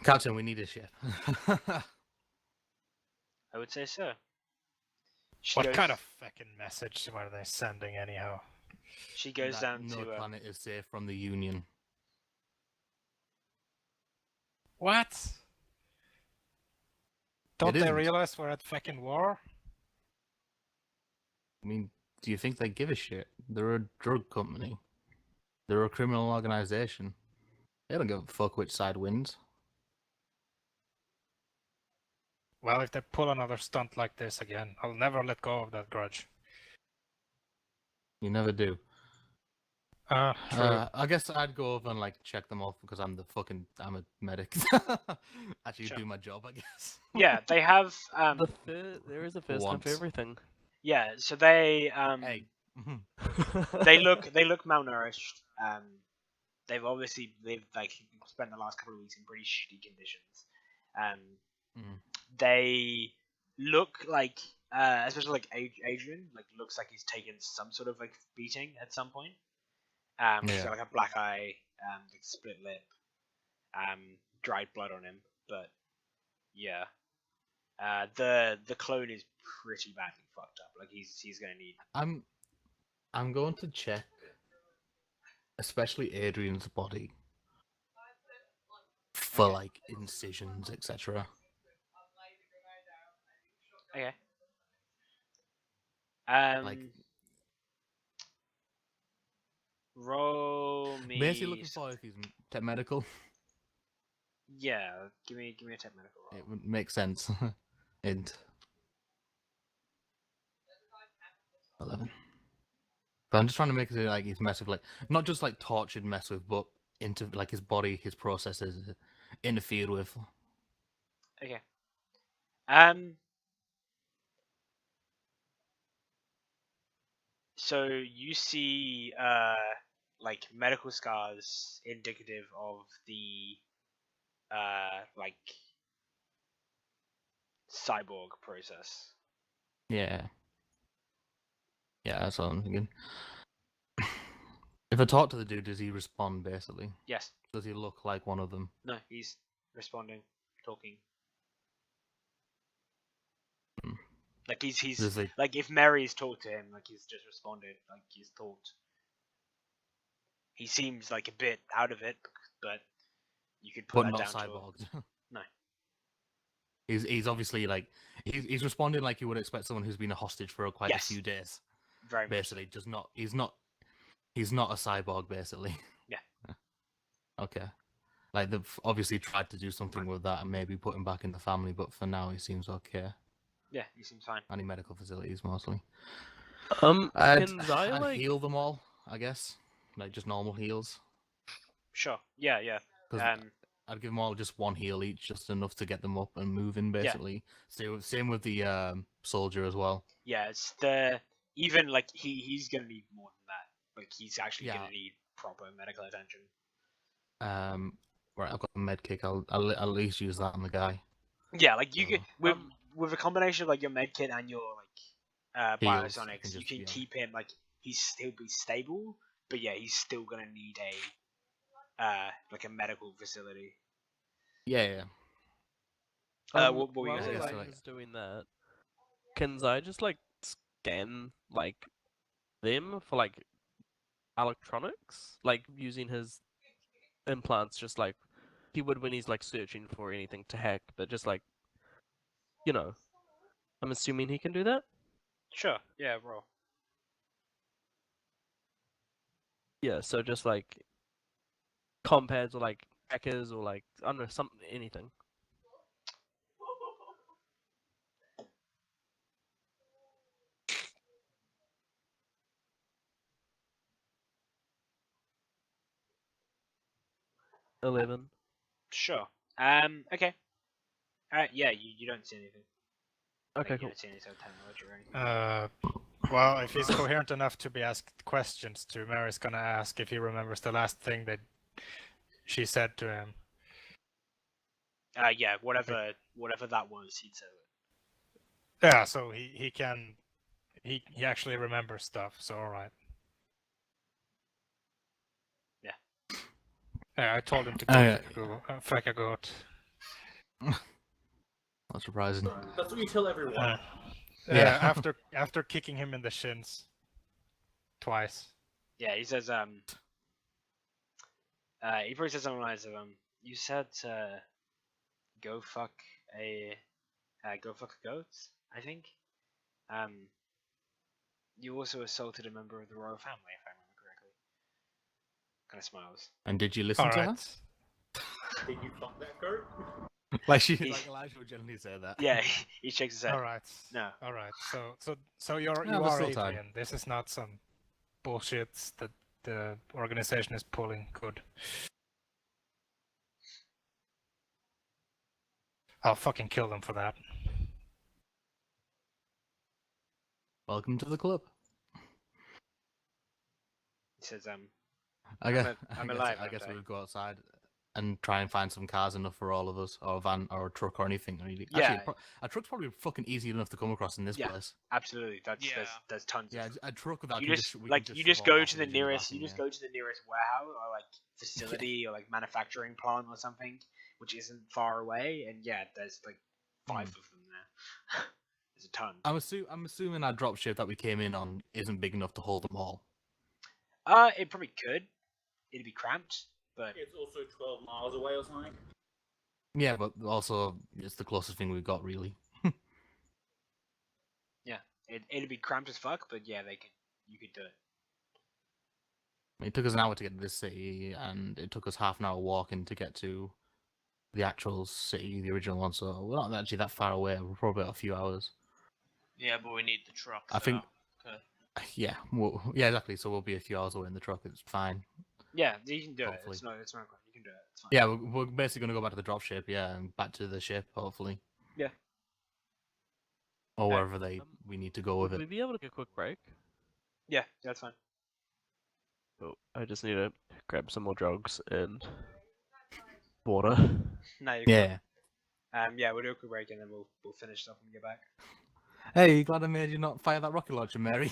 Captain, we need a ship. I would say so. She What goes, kind of fucking message were they sending anyhow? She goes That down no to planet is safe from the Union. What? Don't they isn't. realize we're at fucking war? I mean, do you think they give a shit? They're a drug company. They're a criminal organization. They don't give a fuck which side wins. Well, if they pull another stunt like this again, I'll never let go of that grudge. You never do. True. I guess I'd go over and like check them off because I'm a medic. Actually, Sure. do my job, I guess. yeah, they have There is a first time for Once. everything. yeah, so they Hey. they look malnourished. They've obviously like spent the last couple of weeks in pretty shitty conditions. Mm. They look like, especially like Adrian, like looks like he's taken some sort of like beating at some point. He's Yeah. got like a black eye, like split lip, dried blood on him. But yeah, the clone is pretty badly fucked up. Like he's gonna need. I'm going to check, especially Adrian's body, for Okay. like incisions, etc. Okay. Like, Roll me. basically looking for if he's medical. Yeah, give me a tech medical roll. It would make sense. And 11. But I'm just trying to make it like he's messed with, like not just like tortured, mess with, but into like his body, his processes interfered with. Okay. So you see like medical scars indicative of the like cyborg process. Yeah. Yeah, that's what I'm thinking. If I talk to the dude, does he respond basically? Yes. Does he look like one of them? No, he's responding, talking. Hmm. Like he's Does he... like if Mary's talked to him, like he's just responded, like he's talked. He seems like a bit out of it, but you could put But that not down cyborgs. to no. He's obviously like he's responding like you would expect someone who's been a hostage for quite Yes. a few days. Very much. Basically, does not he's not a cyborg basically. Yeah. Okay. Like they've obviously tried to do something with that and maybe put him back in the family, but for now he seems okay. Yeah, he seems fine. Any medical facilities mostly. Can I'd Zaya like heal them all, I guess. Like just normal heals. Sure. Yeah, yeah. Because I'd give them all just one heal each, just enough to get them up and moving basically. Same with the soldier as well. Yeah, it's the even like he's gonna need more than that. Like he's actually Yeah. gonna need proper medical attention. Right, I've got a med kick. I'll at least use that on the guy. Yeah, like you So, could with a combination of like your med kit and your like Heals, I biosonics, can you just can be on. keep him like he'll be stable, but yeah, he's still gonna need a like a medical facility. Yeah. What were you while gonna say? Yeah, Elijah so, is doing that, can Zai just like scan like them for like electronics, like using his implants, just like he would when he's like searching for anything to hack, but just like, you know, I'm assuming he can do that. Sure. Yeah, roll. Yeah, so just like compads or like hackers or like I don't know, anything. $11. Sure. Okay. Yeah, you don't see anything. Like, Okay, you cool. don't see any sort of technology or anything. Well, if he's coherent enough to be asked questions to, Mary's gonna ask if he remembers the last thing that she said to him. Yeah, whatever that was, he'd say it. Yeah, so he can he actually remembers stuff. So all right. Yeah. Yeah, I told him to go fuck a goat. not surprising. That's what you tell everyone. Yeah. After kicking him in the shins twice. Yeah, he says he probably says something like you said go fuck a goat, I think. You also assaulted a member of the royal family, if I remember correctly. Kind of smiles. And did you listen All to right. her? Did you fuck that goat? Like she, He- like Elijah would generally say that. Yeah, he shakes his head. All right. No. All right. So you Yeah, are there's still time. Adrian. This is not some bullshit that the organization is pulling. Good. I'll fucking kill them for that. Welcome to the club. He says I guess, I'm alive, I guess aren't I? we would go outside and try and find some cars enough for all of us, or a van, or a truck, or anything. Really. Yeah. Actually, a truck's probably fucking easy enough to come across in this Yeah. place. absolutely. Yeah. There's tons Yeah, of a truck without you can just we like can you shove just all go our to the things in nearest back you in just there. go to the nearest warehouse or like facility or like manufacturing plant or something which isn't far away, and yeah, there's like 5 of them there. There's a ton. I'm assuming our dropship that we came in on isn't big enough to hold them all. It probably could. It'd be cramped, but It's also 12 miles away or something. Yeah, but also it's the closest thing we've got, really. it'd be cramped as fuck. But yeah, you could do it. It took us an hour to get to this city, and it took us half an hour walking to get to the actual city, the original one. So we're not actually that far away. We're probably about a few hours. Yeah, but we need the truck. I think- So, okay. Yeah, yeah, exactly. So we'll be a few hours away in the truck. It's fine. Yeah, you can do Hopefully. it. It's not crap. You can do it. It's fine. Yeah, we're basically gonna go back to the dropship. Yeah, and back to the ship, hopefully. Yeah. Or Okay, wherever we need to go with Would we it. be able to get a quick break? Yeah, that's fine. Oh, I just need to grab some more drugs and water. No, you're Yeah. good. Yeah, we'll do a quick break and then we'll finish up and get back. Hey, glad I made you not fire that rocket launcher, Mary.